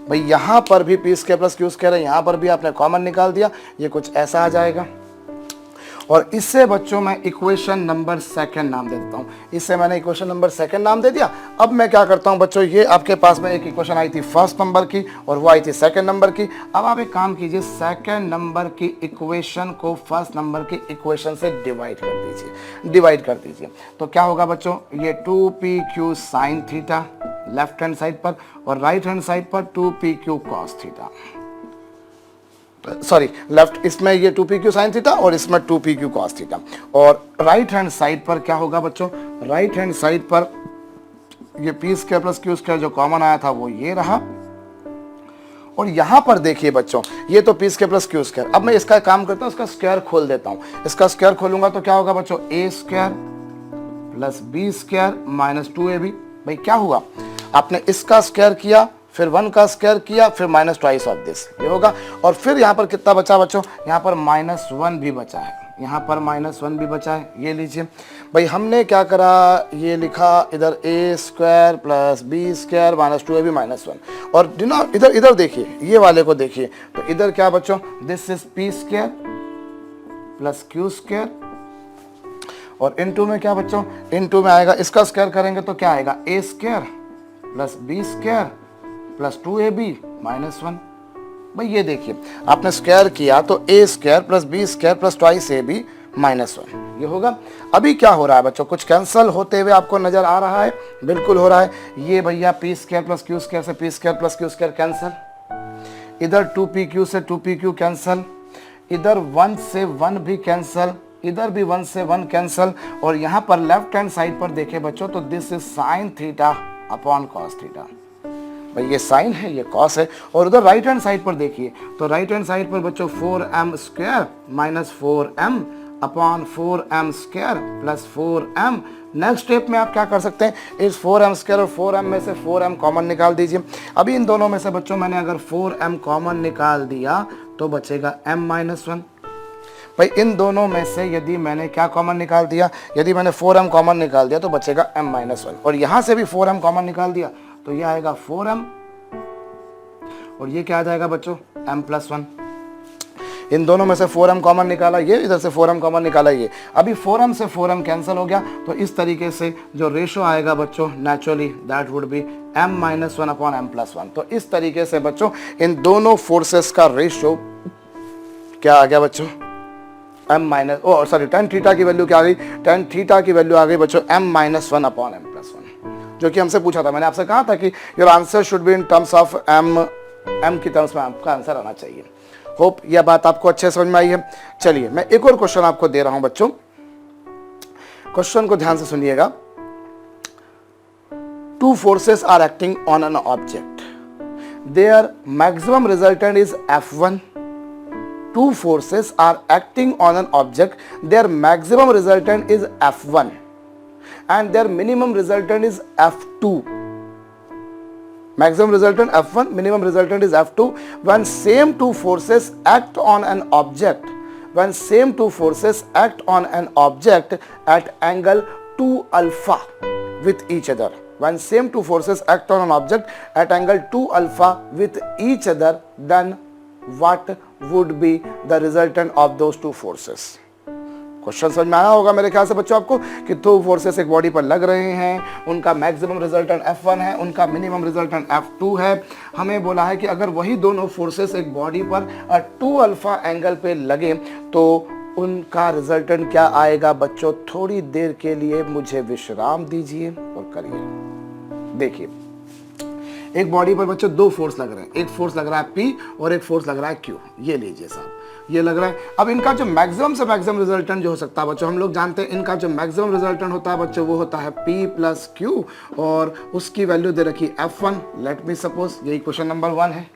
भाई यहाँ पर भी P square plus q square है, यहाँ पर भी आपने कॉमन निकाल दिया, ये कुछ ऐसा आ जाएगा। और इससे बच्चों मैं इक्वेशन नंबर सेकंड नाम दे देता हूँ। इससे मैंने इक्वेशन नंबर सेकंड नाम दे दिया। अब मैं क्या करता हूँ बच्चों, ये आपके पास में एक इक्वेशन आई थी फर्स्ट नंबर की और वो आई थी सेकंड नंबर की। अब आप एक काम कीजिए, सेकंड नंबर की इक्वेशन को फर्स्ट नंबर की इक्वेशन से डिवाइड कर दीजिए। तो क्या होगा बच्चों, ये 2pq sin theta left hand side पर और राइट हैंड साइड पर 2pq cos theta, sorry left, इसमें ये 2pq sin थीटा और इसमें 2pq cos थीटा। और राइट हैंड साइड पर क्या होगा बच्चों, राइट हैंड साइड पर ये p square plus q square जो कॉमन आया था वो ये रहा। और यहां पर देखिए बच्चों, ये तो p square plus q square. अब मैं इसका काम करता हूं, इसका स्क्वायर खोल देता हूं। इसका स्क्वायर खोलूंगा तो क्या होगा बच्चों, a square plus b square minus 2ab। भाई क्या हुआ, आपने इसका स्क्वायर किया, फिर 1 का स्क्वायर किया, फिर माइनस ट्वाइस ऑफ दिस, ये होगा। और फिर यहाँ पर कितना बचा बच्चों, यहाँ पर -1 भी बचा है, यहाँ पर -1 भी बचा है, ये लीजिए। भाई हमने क्या करा, ये लिखा इधर a square plus b square minus 2ab minus 1। और इधर इधर देखिए, ये वाले को देखिए, तो इधर क्या बच्चों, this is p square plus q square. और इनटू में क्या बच्चों, इनटू में आएगा, इसका स्क्वायर करेंगे तो क्या आएगा, a square plus b square plus 2ab minus 1। भाई ये देखिए, आपने स्क्वायर किया तो a square plus b square plus twice ab minus 1, ये होगा। अभी क्या हो रहा है बच्चों, कुछ कैंसिल होते हुए आपको नजर आ रहा है, बिल्कुल हो रहा है। ये भैया p square plus q square से p square plus q square cancel, इधर 2pq से 2pq कैंसिल, इधर 1 से 1 भी कैंसिल, इधर भी 1 से 1 कैंसिल। और यहाँ पर लेफ्ट हैंड साइड पर देखे बच्चों तो this is sin theta upon cos theta. भाई ये साइन है, ये कॉस है। और उधर राइट हैंड साइड पर देखिए, तो राइट हैंड साइड पर बच्चों 4m square minus 4m upon 4m square plus 4m। Next step में आप क्या कर सकते हैं, इस 4m स्क्वायर और 4m में से 4m कॉमन निकाल दीजिए। अभी इन दोनों में से बच्चों मैंने अगर 4m कॉमन निकाल दिया तो बचेगा m माइनस 1। भाई इन दोनों में से यदि मैंने क्या कॉमन निकाल दिया, यदि मैंने 4m कॉमन निकाल दिया तो बचेगा m माइनस 1। और यहाँ से भी 4m कॉमन निकाल दिया तो ये आएगा 4m और ये क्या आ जाएगा बच्चों, m प्लस 1। इन दोनों में से 4m कॉमन निकाला, ये इधर से 4m कॉमन निकाला, ये अभी 4m से 4m कैंसिल हो गया। तो इस तरीके से जो रेशो आएगा बच्चों, naturally that would B m minus 1 upon m plus 1। तो इस तरीके से बच्चों इन दोनों फोर्सेस का रेशो क्या आ गया बच्चों, m minus sorry tan theta की वैल्यू क्या आ गई, टेन थीटा की वैल्यू आ गई बच्चों m-1 अपॉन m+1, जो कि हमसे पूछा था। मैंने आपसे कहा था कि your answer should be in terms of m की टर्म्स में आपका आंसर आना चाहिए। होप यह बात आपको अच्छे समझ में आई है। चलिए मैं एक और क्वेश्चन आपको दे रहा हूं बच्चों, क्वेश्चन को ध्यान से सुनिएगा। Two forces are acting on an object. Their maximum resultant is F1. Two forces are acting on an object. Their maximum resultant is F1 and their minimum resultant is F2. Maximum resultant F1, minimum resultant is F2. When same two forces act on an object, when same two forces act on an object at angle 2 alpha with each other, when same two forces act on an object at angle 2 alpha with each other, then what would be the resultant of those two forces? Question समझ में आया होगा मेरे ख्याल से बच्चों आपको कि दो फोर्सेस एक बॉडी पर लग रहे हैं, उनका मैक्सिमम रिजल्टेंट F1 है, उनका मिनिमम रिजल्टेंट F2 है। हमें बोला है कि अगर वही दोनों फोर्सेस एक बॉडी पर 2 अल्फा एंगल पे लगे तो उनका रिजल्टेंट क्या आएगा बच्चों। थोड़ी देर के लिए मुझे विश्राम दीजिए और करिए। देखिए एक बॉडी पर बच्चों दो फोर्स लग रहे हैं, एक फोर्स लग रहा है P और एक फोर्स लग रहा है Q। ये लीजिए साहब, ये लग रहा है। अब इनका जो मैक्सिमम से मैक्सिमम रिजल्टेंट जो हो सकता है बच्चों, हम लोग जानते हैं इनका जो मैक्सिमम रिजल्टेंट होता है बच्चों वो होता है P प्लस Q और उसकी वैल्यू दे रखी F1। लेट मी सपोज यही क्वेश्चन नंबर 1 है,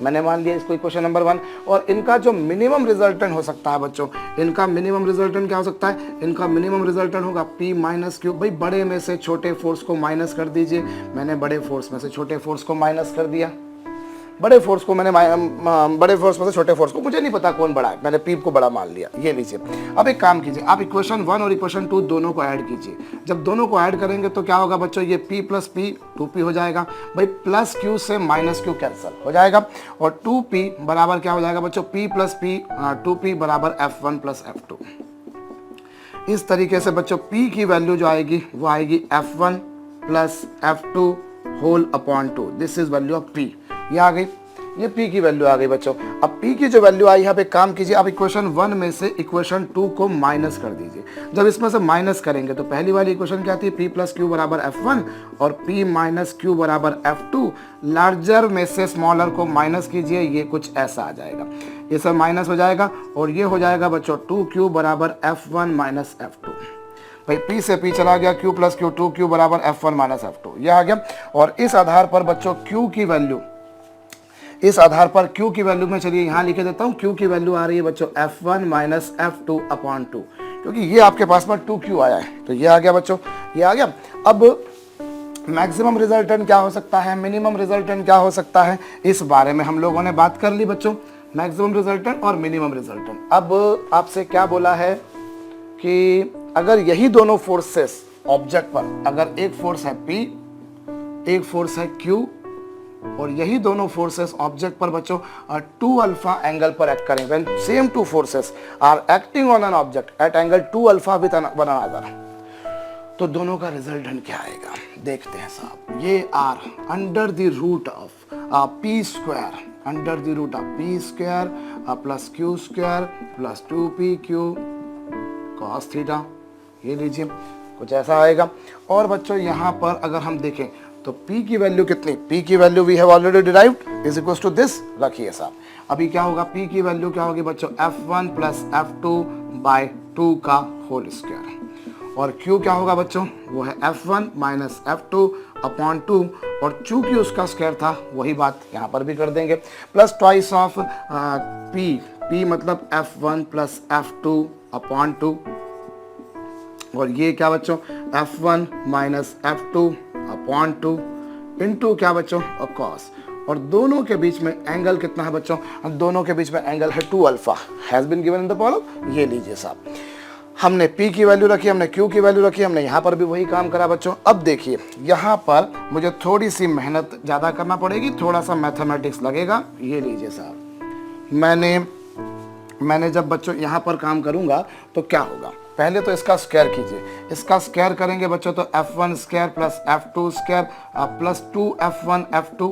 मैंने मान लिया इसको क्वेश्चन नंबर 1। और इनका जो मिनिमम रिजल्टेंट हो सकता है बच्चों, इनका मिनिमम रिजल्टेंट क्या हो सकता है, इनका मिनिमम रिजल्टेंट होगा P माइनस Q। भाई बड़े में से छोटे फोर्स को माइनस कर दीजिए। मैंने बड़े फोर्स में से छोटे फोर्स को माइनस कर दिया, बड़े फोर्स को मैंने बड़े फोर्स में से छोटे फोर्स को, मुझे नहीं पता कौन बड़ा है, मैंने P को बड़ा मान लिया। ये लीजिए। अब एक काम कीजिए, आप इक्वेशन 1 और इक्वेशन 2 दोनों को ऐड कीजिए। जब दोनों को ऐड करेंगे तो क्या होगा बच्चों, ये P प्लस P 2P हो जाएगा। भाई प्लस Q से माइनस Q कैंसिल हो जाएगा और 2P बराबर क्या हो जाएगा बच्चों, P प्लस P 2P बराबर F1 प्लस F2। इस तरीके से बच्चों P की वैल्यू जो आएगी वो आएगी F1 plus F2 whole upon 2। This is value of P। ये आ गई, ये P की वैल्यू आ गई बच्चों। अब P की जो वैल्यू आई, यहाँ पे काम कीजिए, आप इक्वेशन 1 में से इक्वेशन 2 को माइनस कर दीजिए। जब इसमें से माइनस करेंगे तो पहली वाली इक्वेशन क्या थी, P प्लस Q बराबर F1 और P माइनस Q बराबर F2। लार्जर में से स्मॉलर को माइनस कीजिए, ये कुछ ऐसा आ जाएगा, ये सब माइनस हो जाएगा और ये हो जाएगा बच्चों 2Q बराबर F1 माइनस F2। भाई P से P चला गया, Q प्लस Q 2Q बराबर F1 माइनस F2, यह आ गया। और इस आधार पर बच्चों Q की वैल्यू, इस आधार पर Q की वैल्यू में चलिए यहाँ लिखे देता हूँ। Q की वैल्यू आ रही है बच्चों F1 माइनस F2 अपॉन 2, क्योंकि ये आपके पास में 2Q आया है तो ये आ गया बच्चों, ये आ गया। अब मैक्सिमम रिजल्टेंट क्या हो सकता है, मिनिमम रिजल्टेंट क्या हो सकता है, इस बारे में हम लोगों ने बात कर ली बच्चों, मैक्सिमम रिजल्टेंट और मिनिमम रिजल्टेंट। अब आपसे क्या बोला है कि अगर यही दोनों फोर्सेस ऑब्जेक्ट पर, अगर एक फोर्स है P, एक फोर्स है Q और यही दोनों फोर्सेस ऑब्जेक्ट पर बच्चों 2 अल्फा एंगल पर एक्ट करें, when same two forces are acting on an object at angle 2 alpha with one another, तो दोनों का रिजल्टेंट क्या आएगा देखते हैं साहब। ये R under the root of P square, under the root of P square plus Q square plus 2PQ cos theta, ये लीजिए कुछ ऐसा आएगा। और बच्चों यहाँ पर अगर हम देखें तो P की वैल्यू कितनी, P की value we have already derived is equal to this, रखिए साहब। अभी क्या होगा, P की वैल्यू क्या होगी बच्चों, F1 प्लस F2 बाय 2 का होल स्क्वायर। और Q क्या होगा बच्चों, वो है F1 माइनस F2 अपॉन 2 और चूंकि उसका स्क्वायर था वही बात यहाँ पर भी कर देंगे, प्लस ट्वाइस ऑफ P मतलब F1 प्लस F2 अपॉन 2 और ये क्या बच्चों F1 minus F2 upon 2 into क्या बच्चों cos। और दोनों के बीच में एंगल कितना है बच्चों, दोनों के बीच में एंगल है 2 alpha, has been given in the problem. ये लीजिए साहब, हमने P की वैल्यू रखी, हमने Q की वैल्यू रखी, हमने यहाँ पर भी वही काम करा बच्चों। अब देखिए यहाँ पर मुझे थोड़ी सी मेहनत ज़्यादा करना पड़ेगी, थोड़ा सा मैथमेटिक्स लगेगा। ये लीजिए साहब, मैंने जब बच्चों यहाँ पर काम करूँगा तो क्या होगा, पहले तो इसका स्क्वायर कीजिए, इसका स्क्वायर करेंगे बच्चों तो F1 square plus F2 square plus 2F1 F2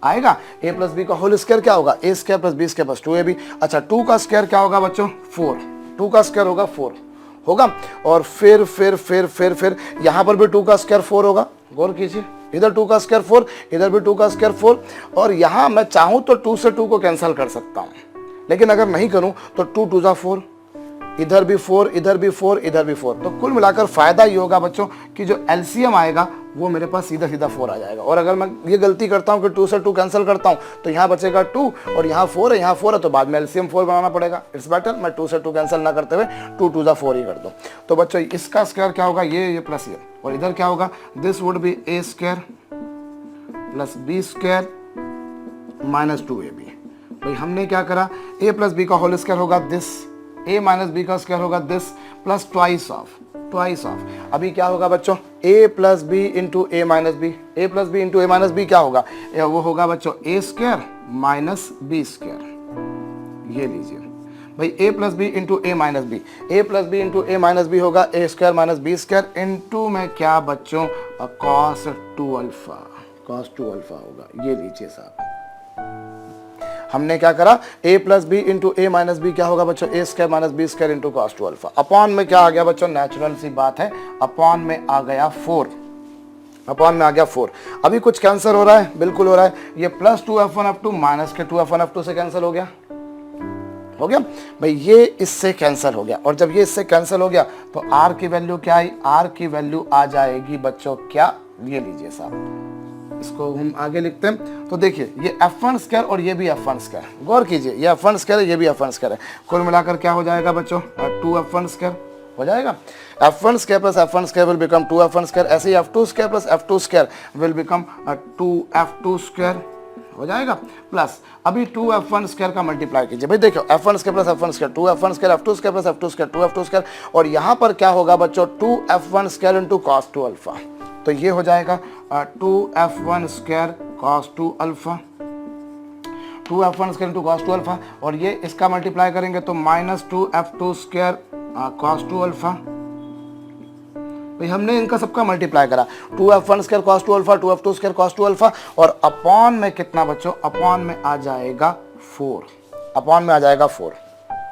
आएगा। a प्लस बी का होल स्क्वायर क्या होगा, a square plus b square plus 2ab। अच्छा 2 का स्क्वायर क्या होगा बच्चों 4, 2 का स्क्वायर होगा 4 होगा। और फिर यहाँ पर भी 2 का स्क्वायर 4 होगा, गौर कीजिए, इधर 2 का स्क्वायर 4, इधर भी 2 का स्क्वायर 4। और यहाँ मैं चाहूँ तो 2 से 2 को कैंसिल कर सकता हूँ, लेकिन अगर नहीं करूँ तो 2 2 जा 4, इधर भी 4, इधर भी 4, इधर भी 4। तो कुल मिलाकर फायदा ये होगा बच्चों कि जो एलसीएम आएगा वो मेरे पास सीधा सीधा 4 आ जाएगा। और अगर मैं ये गलती करता हूँ कि 2 से 2 कैंसिल करता हूँ तो यहाँ बचेगा 2 और यहाँ 4 है, यहाँ 4 है, तो बाद में एलसीएम 4 बनाना पड़ेगा। इट्स बेटर मैं 2 से 2 कैंसिल ना करते हुए 2 2 जा 4 ही कर दूँ। तो बच्चों इसका स्क्वायर क्या होगा, ये प्लस ये, और इधर क्या होगा, this would be a square plus b square minus 2ab। भाई हमने क्या करा, a प्लस बी का होल स्क्वायर होगा दिस, a माइनस बी का स्क्वायर होगा दिस, प्लस ट्वाइस ऑफ। अभी क्या होगा बच्चों, a plus b into a minus b, a plus b into a minus b क्या होगा, वो होगा बच्चों a square minus b square. ये लीजिए भाई a plus b into a minus b, a plus b into a minus b होगा a square minus b square into में क्या बच्चों cos 2 अल्फा, cos 2 अल्फा होगा। ये लीजिए साहब, हमने क्या करा, a plus b into a minus b क्या होगा बच्चों, a square minus b square into cos 2 alpha. Upon में क्या आ गया बच्चों, नेचुरल सी बात है, अपॉन में आ गया 4, अपॉन में आ गया 4। अभी कुछ कैंसिल हो रहा है, बिल्कुल हो रहा है, ये प्लस 2f1f2 माइनस के 2f1f2 से कैंसिल हो गया भाई, ये इससे कैंसिल हो गया। और जब ये इससे कैंसिल हो गया तो r की वैल्यू क्या आई, r की वैल्यू आ जाएगी बच्चों क्या, ये लीजिए साहब, इसको हम आगे लिखते हैं। तो देखिए ये f1 स्क्वायर और ये भी f1 स्क्वायर, गौर कीजिए, ये f1 स्क्वायर है, ये भी f1 स्क्वायर है। कुल मिलाकर क्या हो जाएगा बच्चों, 2f1 स्क्वायर हो जाएगा। f1 square plus f1 square will become 2f1 square. ऐसे ही f2 square plus f2 square will become 2f2 square हो जाएगा। प्लस अभी 2f1 स्क्वायर का मल्टीप्लाई कीजिए, भाई देखो f1 square plus f1 square, 2f1 square, f2 square plus f2 square, 2f2 square, और यहाँ पर क्या होगा बच्चों 2f1 square into cos 2 alpha. तो ये हो जाएगा 2f1 square cos 2 alpha, 2f1 square into cos 2 alpha, और ये इसका मल्टीप्लाई करेंगे तो minus 2f2 square cos 2 alpha. भाई हमने इनका सबका मल्टीप्लाई करा, 2f1 square cos 2 alpha, 2f2 square cos 2 alpha, और अपॉन में कितना बच्चों, अपॉन में आ जाएगा 4, अपॉन में आ जाएगा 4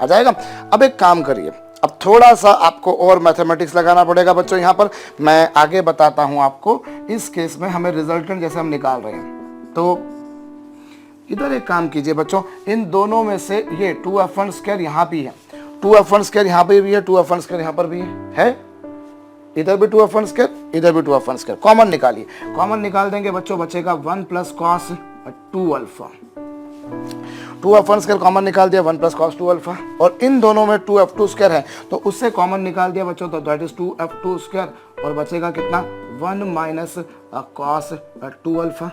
आ जाएगा। अब एक काम करिए, अब थोड़ा सा आपको और मैथमेटिक्स लगाना पड़ेगा बच्चों। यहाँ पर मैं आगे बताता हूँ आपको, इस केस में हमें रिजल्टेंट जैसे हम निकाल रहे हैं, तो इधर एक काम कीजिए बच्चों, इन दोनों में से ये 2f1 स्क्वायर यहाँ भी है, 2f1 स्क्वायर यहाँ पे भी है, 2f1 स्क्वायर यहाँ पर भी है, इधर भी 2f1 स्क्वायर, इधर भी 2f1 स्क्वायर, कॉमन निकालिए। कॉमन निकाल देंगे बच्चों, बचेगा 1 plus cos 2 alpha, 2f1 square common निकाल दिया, 1 प्लस cos 2 अल्फा, और इन दोनों में 2f2 स्क्वायर है तो उससे कॉमन निकाल दिया बच्चों, तो दैट इज 2f2 स्क्वायर, और बचेगा कितना 1 माइनस cos 2 अल्फा।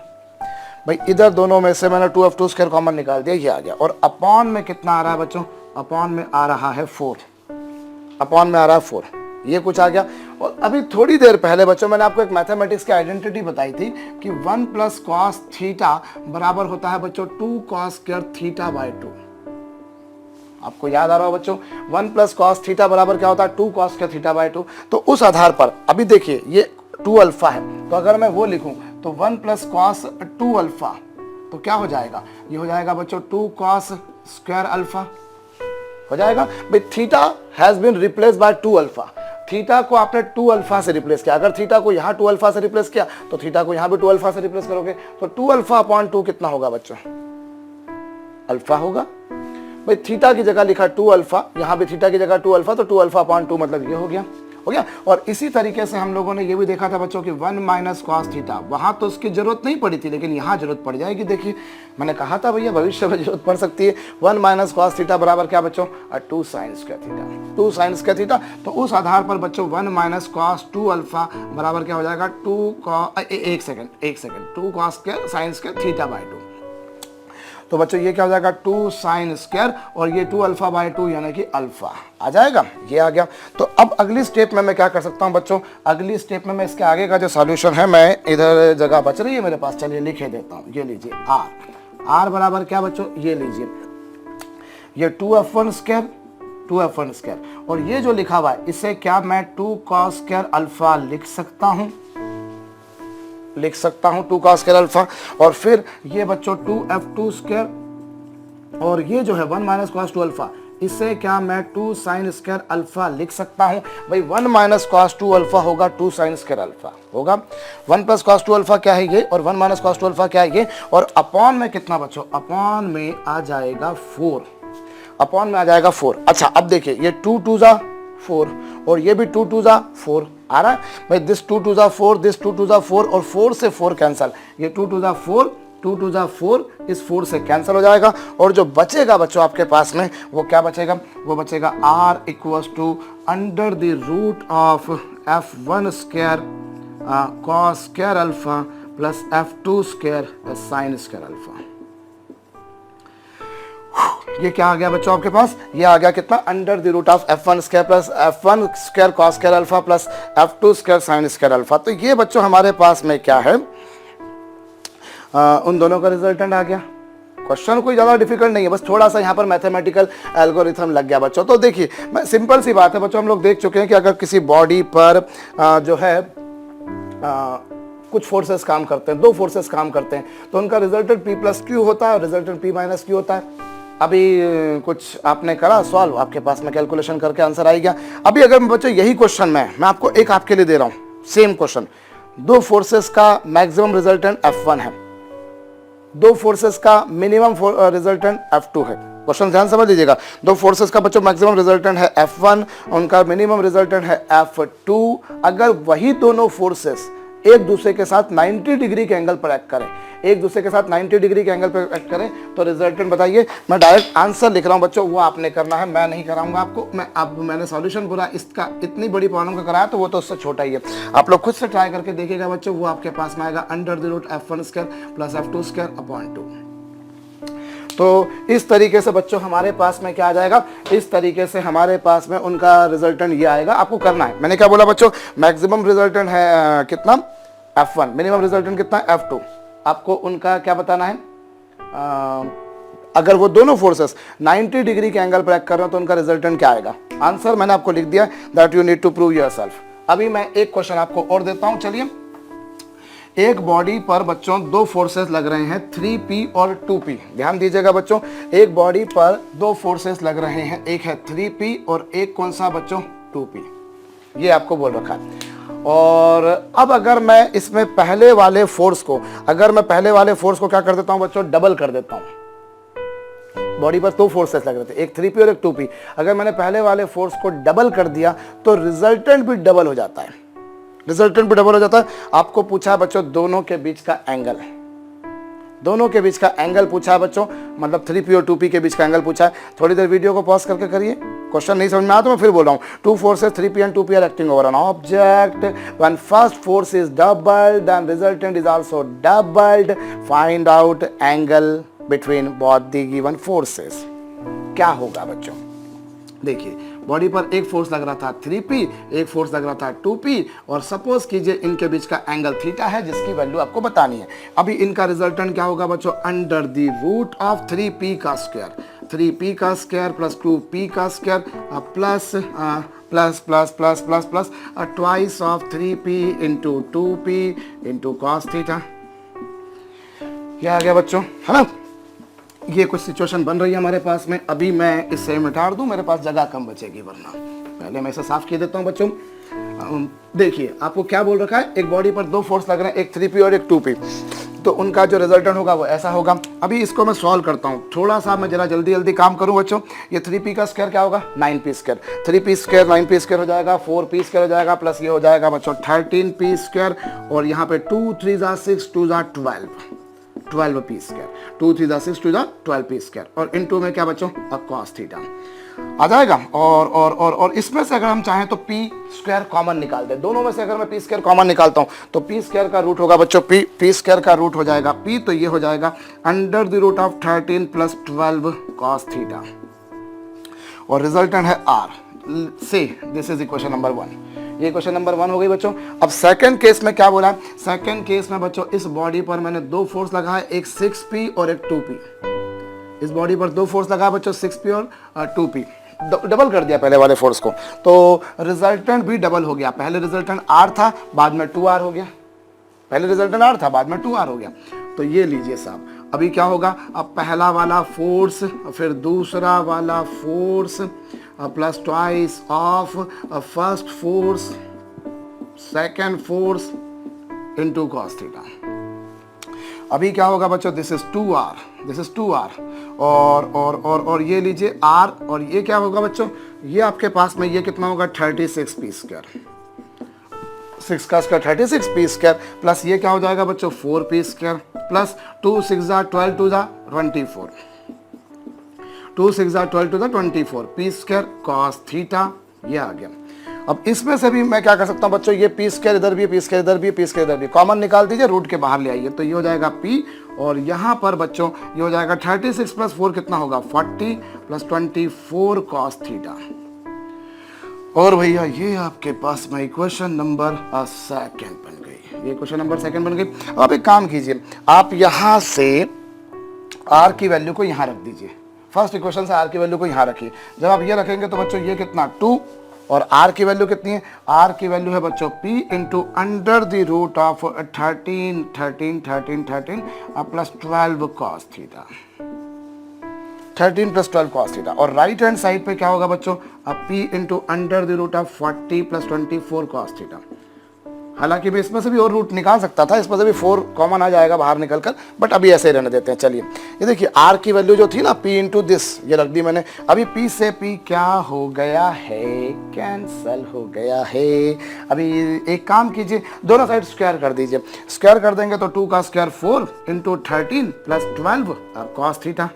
भाई इधर दोनों में से मैंने 2f2 स्क्वायर कॉमन निकाल दिया, ये आ गया, और अपॉन में कितना आ रहा है बच्चों, अपॉन में आ रहा है 4, अपॉन में आ रहा है 4, ये कुछ आ गया। और अभी थोड़ी देर पहले बच्चों मैंने आपको एक मैथमेटिक्स की आइडेंटिटी बताई थी कि 1 प्लस cos थीटा बराबर होता है बच्चों 2 cos स्क्वायर थीटा बाय 2। आपको याद आ रहा हो बच्चों, 1 प्लस cos थीटा बराबर क्या होता है 2 cos स्क्वायर थीटा बाय 2। तो उस आधार पर अभी देखिए ये 2 अल्फा है, तो अगर मैं वो लिखूं तो 1 प्लस cos 2 अल्फा, तो क्या हो जाएगा, ये हो जाएगा बच्चों 2 cos स्क्वायर अल्फा हो जाएगा। भाई theta has been replace by 2 alpha, theta को आपने 2 अल्फा से रिप्लेस किया, अगर थीटा को यहाँ 2 अल्फा से रिप्लेस किया तो थीटा को यहाँ भी 2 अल्फा से रिप्लेस करोगे, तो 2 अल्फा अपॉन 2 कितना होगा बच्चों, अल्फा होगा। भाई थीटा की जगह लिखा 2 अल्फा, यहाँ भी थीटा की जगह 2 अल्फा, तो 2 अल्फा अपॉन 2 मतलब ये हो गया। और इसी तरीके से हम लोगों ने ये भी देखा था बच्चों कि 1 माइनस cos थीटा, वहां तो उसकी जरूरत नहीं पड़ी थी, लेकिन यहाँ जरूरत पड़ जाएगी। देखिए मैंने कहा था भैया भविष्य में जरूरत पड़ सकती है। 1 माइनस cos थीटा बराबर क्या बच्चों, 2 sin square theta, 2 sin square theta. तो उस आधार पर बच्चों 1 माइनस cos 2 अल्फा बराबर क्या हो जाएगा 2 cos square sin square theta by 2। तो बच्चों ये क्या हो जाएगा 2 sin स्क्वायर, और ये 2 अल्फा बाय 2 यानी कि अल्फा आ जाएगा, ये आ गया। तो अब अगली स्टेप में मैं क्या कर सकता हूं बच्चों, अगली स्टेप में मैं इसके आगे का जो सॉल्यूशन है, मैं इधर जगह बच रही है मेरे पास, चलिए लिखे देता हूं। ये लीजिए r बराबर क्या बच्चों, ये लीजिए ये 2f1 स्क्वायर, और ये जो लिखा हुआ है इसे क्या मैं 2 cos स्क्वायर अल्फा लिख सकता हूं, लिख सकता हूँ 2 cos स्क्वायर अल्फा, और फिर ये बच्चों 2f2 स्क्वायर, और ये जो है 1 माइनस cos 2 अल्फा, इसे क्या मैं 2 sin स्क्वायर अल्फा लिख सकता हूँ भाई। 1 माइनस cos 2 अल्फा होगा 2 sin स्क्वायर अल्फा होगा, 1 प्लस cos 2 अल्फा क्या है ये, और 1 माइनस cos 2 अल्फा क्या है ये, और अपॉन में कितना बच्चों, अपॉन में आ जाएगा 4, अपॉन में आ जाएगा 4। अच्छा अब देखिए ये 2 2 जा 4 और ये भी 2 2 जा 4 आ रहा है भाई, दिस 2 2 जा 4, दिस 2 2 जा 4, और 4 से 4 कैंसल, ये 2 2 जा 4, 2 2 जा 4, इस 4 से कैंसिल हो जाएगा, और जो बचेगा बच्चों आपके पास में वो क्या बचेगा, वो बचेगा r equals to under the root of f1 square cos square alpha plus f2 square sin square alpha. ये क्या आ गया बच्चों आपके पास, ये आ गया कितना, under the root of f1 square plus f1 square cos square alpha plus f2 square sin square alpha. तो ये बच्चों हमारे पास में क्या है, उन दोनों का रिजल्टेंट आ गया। क्वेश्चन कोई ज़्यादा डिफिकल्ट नहीं है, बस थोड़ा सा यहाँ पर मैथमेटिकल एल्गोरिथम लग गया बच्चों। तो देखिए मैं सिंपल सी बात है बच्चों, हम लोग देख चुके हैं कि अगर किसी बॉडी पर जो है कुछ फोर्सेस काम करते हैं, 2 फोर्सेस काम करते हैं, तो उनका रिजल्टेंट P प्लस क्यू होता है और रिजल्टेंट P माइनस क्यू होता है। अभी कुछ आपने करा सॉल्व, आपके पास में कैलकुलेशन करके आंसर आ गया। अभी अगर बच्चों यही क्वेश्चन मैं आपको एक आपके लिए दे रहा हूँ, सेम क्वेश्चन, 2 फोर्सेस का मैक्सिमम रिजल्टेंट F1 है, 2 फोर्सेस का मिनिमम रिजल्टेंट F2 है। क्वेश्चन ध्यान समझ लीजिएगा, 2 फोर्सेस का बच्चों मैक्सिमम रिजल्टेंट है F1, उनका मिनिमम रिजल्टेंट है F2। अगर वही दोनों फोर्सेस एक दूसरे के साथ 90 डिग्री के एंगल पर एक्ट करें, एक दूसरे के साथ 90 डिग्री के एंगल पर एक्ट करें, तो रिजल्टेंट बताइए। मैं डायरेक्ट आंसर लिख रहा हूं बच्चों, वो आपने करना है, मैं नहीं कराऊंगा आपको। मैंने सॉल्यूशन पूरा इसका इतनी बड़ी प्रॉब्लम का कराया, तो वो तो उससे छोटा ही है, आप लोग खुद से ट्राई करके देखिएगा बच्चों। वो आपके पास में आएगा under the root f1 square plus f2 square upon 2। तो इस तरीके से बच्चों हमारे पास में क्या आ जाएगा, इस तरीके से हमारे पास में उनका रिजल्टेंट ये आएगा। आपको करना है, मैंने क्या बोला बच्चों, मैक्सिमम रिजल्टेंट है कितना F1, मिनिमम रिजल्टेंट कितना F2। आपको उनका क्या बताना है, अगर वो दोनों फोर्सेस 90 डिग्री के एंगल पर एक्ट कर रहे हो तो उनका रिजल्टेंट क्या आएगा। आंसर मैंने आपको लिख दिया, that you need to prove yourself. अभी मैं एक क्वेश्चन आपको और देता हूं, चलिए। एक बॉडी पर बच्चों 2 फोर्सेस लग रहे हैं 3p और 2p। ध्यान दीजिएगा बच्चों, एक बॉडी पर 2 फोर्सेस लग रहे हैं, एक है 3p और एक कौन सा बच्चों 2p, ये आपको बोल रखा है। और अब अगर मैं इसमें पहले वाले फोर्स को क्या कर देता हूं बच्चों, डबल कर देता हूं। बॉडी पर 2 फोर्सेस लग रहे थे, एक 3p और एक 2p, अगर मैंने पहले वाले फोर्स को डबल कर दिया तो रिजल्टेंट भी डबल हो जाता है, रिजल्टेंट भी डबल हो जाता है। आपको पूछा है बच्चों दोनों के बीच का एंगल, दोनों के बीच का एंगल पूछा है बच्चों, मतलब 3p और 2p के बीच का एंगल पूछा है। थोड़ी देर वीडियो को पॉज करके करिए, क्वेश्चन नहीं समझ में आया तो मैं फिर बोल रहा हूँ। 2 forces 3p and 2p are acting over an object. When first force is doubled, then resultant is also doubled. Find out angle between both the given forces. क्या होगा बच्चों, देखिए बॉडी पर एक फोर्स लग रहा था 3p, एक फोर्स लग रहा था 2p, और सपोज कीजिए इनके बीच का एंगल थीटा है जिसकी वैल्यू आपको बतानी है। अभी इनका रिजल्टेंट क्या होगा बच्चों, under the root of 3p का स्क्वायर, 3p का स्क्वायर प्लस 2p का square plus plus plus plus plus plus twice of 3p into 2p into cos theta. क्या आ गया बच्चों, है ना। ये कुछ सिचुएशन बन रही है हमारे पास में। अभी मैं इसे मिटा दूं, मेरे पास जगह कम बचेगी, वरना पहले मैं इसे साफ किए देता हूं बच्चों। देखिए आपको क्या बोल रखा है, एक बॉडी पर 2 फोर्स लग रहे हैं, एक 3p और एक 2p, तो उनका जो रिजल्टेंट होगा वो ऐसा होगा। अभी इसको मैं सॉल्व करता हूँ, थोड़ा सा मैं जरा जल्दी जल्दी काम करूँ बच्चों। ये 3p का स्क्वायर क्या होगा, 9p square, 3p square 9p square हो जाएगा, 4p स्क्वायर हो जाएगा, प्लस ये हो जाएगा बच्चों 13p स्क्वायर, और यहाँ पे 2 3 जा 6 2 जा 12p स्क्वायर, 2 3 जा 6 2 जा 12p स्क्वायर, और इनटू में क्या बच्चों कॉस थीटा आ जाएगा। और इसमें से अगर हम चाहें तो p स्क्वायर कॉमन निकाल दें, दोनों में से अगर मैं p स्क्वायर कॉमन निकालता हूं तो p स्क्वायर का रूट होगा बच्चों p स्क्वायर का रूट हो जाएगा p, तो ये हो जाएगा under the root of 13 plus 12 cos theta, और रिजल्टेंट है r। से दिस इज इक्वेशन नंबर 1। ये क्वेश्चन नंबर 1 हो गई बच्चों। अब सेकंड केस में क्या बोला, सेकंड केस में बच्चों इस बॉडी पर मैंने 2 फोर्स लगा है, एक 6p और एक 2p। इस बॉडी पर 2 फोर्स लगा बच्चों 6p और 2p, डबल कर दिया पहले वाले फोर्स को, तो रिजल्टेंट भी डबल हो गया। पहले रिजल्टेंट r था, बाद में 2r हो गया। पहले रिजल्टेंट r था, बाद में 2r हो गया। तो ये लीजिए साहब, अभी क्या होगा, अब पहला वाला फोर्स, फिर दूसरा वाला force plus twice of first force second force into cos theta. अभी क्या होगा बच्चों, दिस इज 2r और ये लीजिए r, और ये क्या होगा बच्चों, ये आपके पास में ये कितना होगा 36 पी स्क्वायर, 6 का स्क्वायर 36 पी स्क्वायर, प्लस ये क्या हो जाएगा बच्चों 4 P square, plus 2 6 12 2 24, 2 6 12 2 24 P square cos theta, ये आ गया। अब इसमें से भी मैं क्या कर सकता हूँ बच्चों, ये पी स्क्वायर इधर भी, पी स्क्वायर इधर भी, पी स्क्वायर इधर भी, कॉमन निकाल दीजिए, रूट के बाहर ले आइए, तो ये हो जाएगा p, और यहाँ पर बच्चों ये हो जाएगा 36 प्लस 4 कितना होगा 40 प्लस 24 कॉस थीटा। और भैया ये आपके पास में इक्वेशन नंबर सेकंड बन गई, ये क्वेश्चन नंबर सेकंड बन गई। अब आप एक काम कीजिए, आप यहाँ से r की वैल्यू को यहाँ रख दीजिए, फर्स्ट इक्वेशन से r की वैल्यू को यहाँ रखिए। जब आप ये रखेंगे तो बच्चों ये कितना 2, और r की वैल्यू कितनी है, r की वैल्यू है बच्चों p into under the root of 13 plus 12 cos theta, 13 plus 12 cos theta. और राइट हैंड साइड पे क्या होगा बच्चों, p into under the root of 40 plus 24 cos theta. हालांकि मैं इसमें से भी और रूट निकाल सकता था, इसमें से भी 4 कॉमन आ जाएगा बाहर निकल कर, बट अभी ऐसे ही रहने देते हैं। चलिए ये देखिए r की वैल्यू जो थी ना p इंटू दिस, ये रख दी मैंने। अभी p से p क्या हो गया है, कैंसल हो गया है। अभी एक काम कीजिए, दोनों साइड स्क्वायर कर दीजिए, स्क्वायर कर देंगे तो 2 का square 4 into 13 plus 12 cos theta.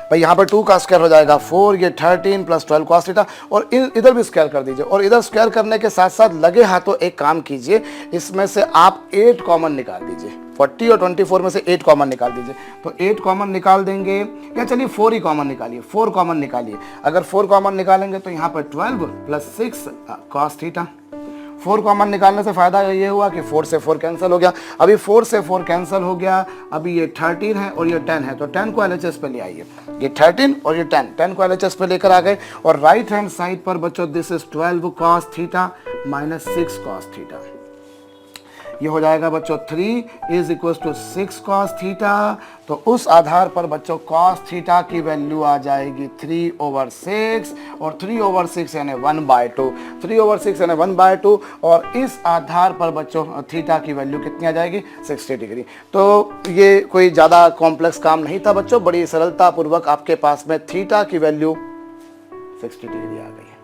भाई यहाँ पर 2 का स्क्वायर हो जाएगा 4, ये 13 प्लस 12 कॉस थीटा, और इधर भी स्क्वायर कर दीजिए। और इधर स्क्वायर करने के साथ साथ लगे हाथों एक काम कीजिए, इसमें से आप 8 कॉमन निकाल दीजिए, 40 और 24 में से 8 कॉमन निकाल दीजिए। तो 8 कॉमन निकाल देंगे, या चलिए 4 ही कॉमन निकालिए, 4 कॉमन निकालिए। अगर 4 कॉमन निकालेंगे तो यहाँ पर 12 प्लस 6 कॉस थीटा। 4 कॉमन निकालने से फायदा ये हुआ कि 4 से 4 कैंसिल हो गया। अभी 4 से 4 कैंसिल हो गया, अभी ये 13 है और ये 10 है, तो 10 को LHS पे ले आइए। ये 13 और ये 10 को LHS पे लेकर आ गए, और राइट हैंड साइड पर बच्चों this is 12 cos theta minus 6 cos theta. ये हो जाएगा बच्चों 3 is equal to 6 cos theta. तो उस आधार पर बच्चों कॉस थीटा की वैल्यू आ जाएगी 3/6, और 3/6 यानी 1/2, 3/6 यानी 1/2, और इस आधार पर बच्चों थीटा की वैल्यू कितनी आ जाएगी 60 डिग्री। तो ये कोई ज़्यादा कॉम्प्लेक्स काम नहीं था बच्चों, बड़ी सरलता पूर्वक आपके पास में थीटा की वैल्यू 60 डिग्री आ गई है।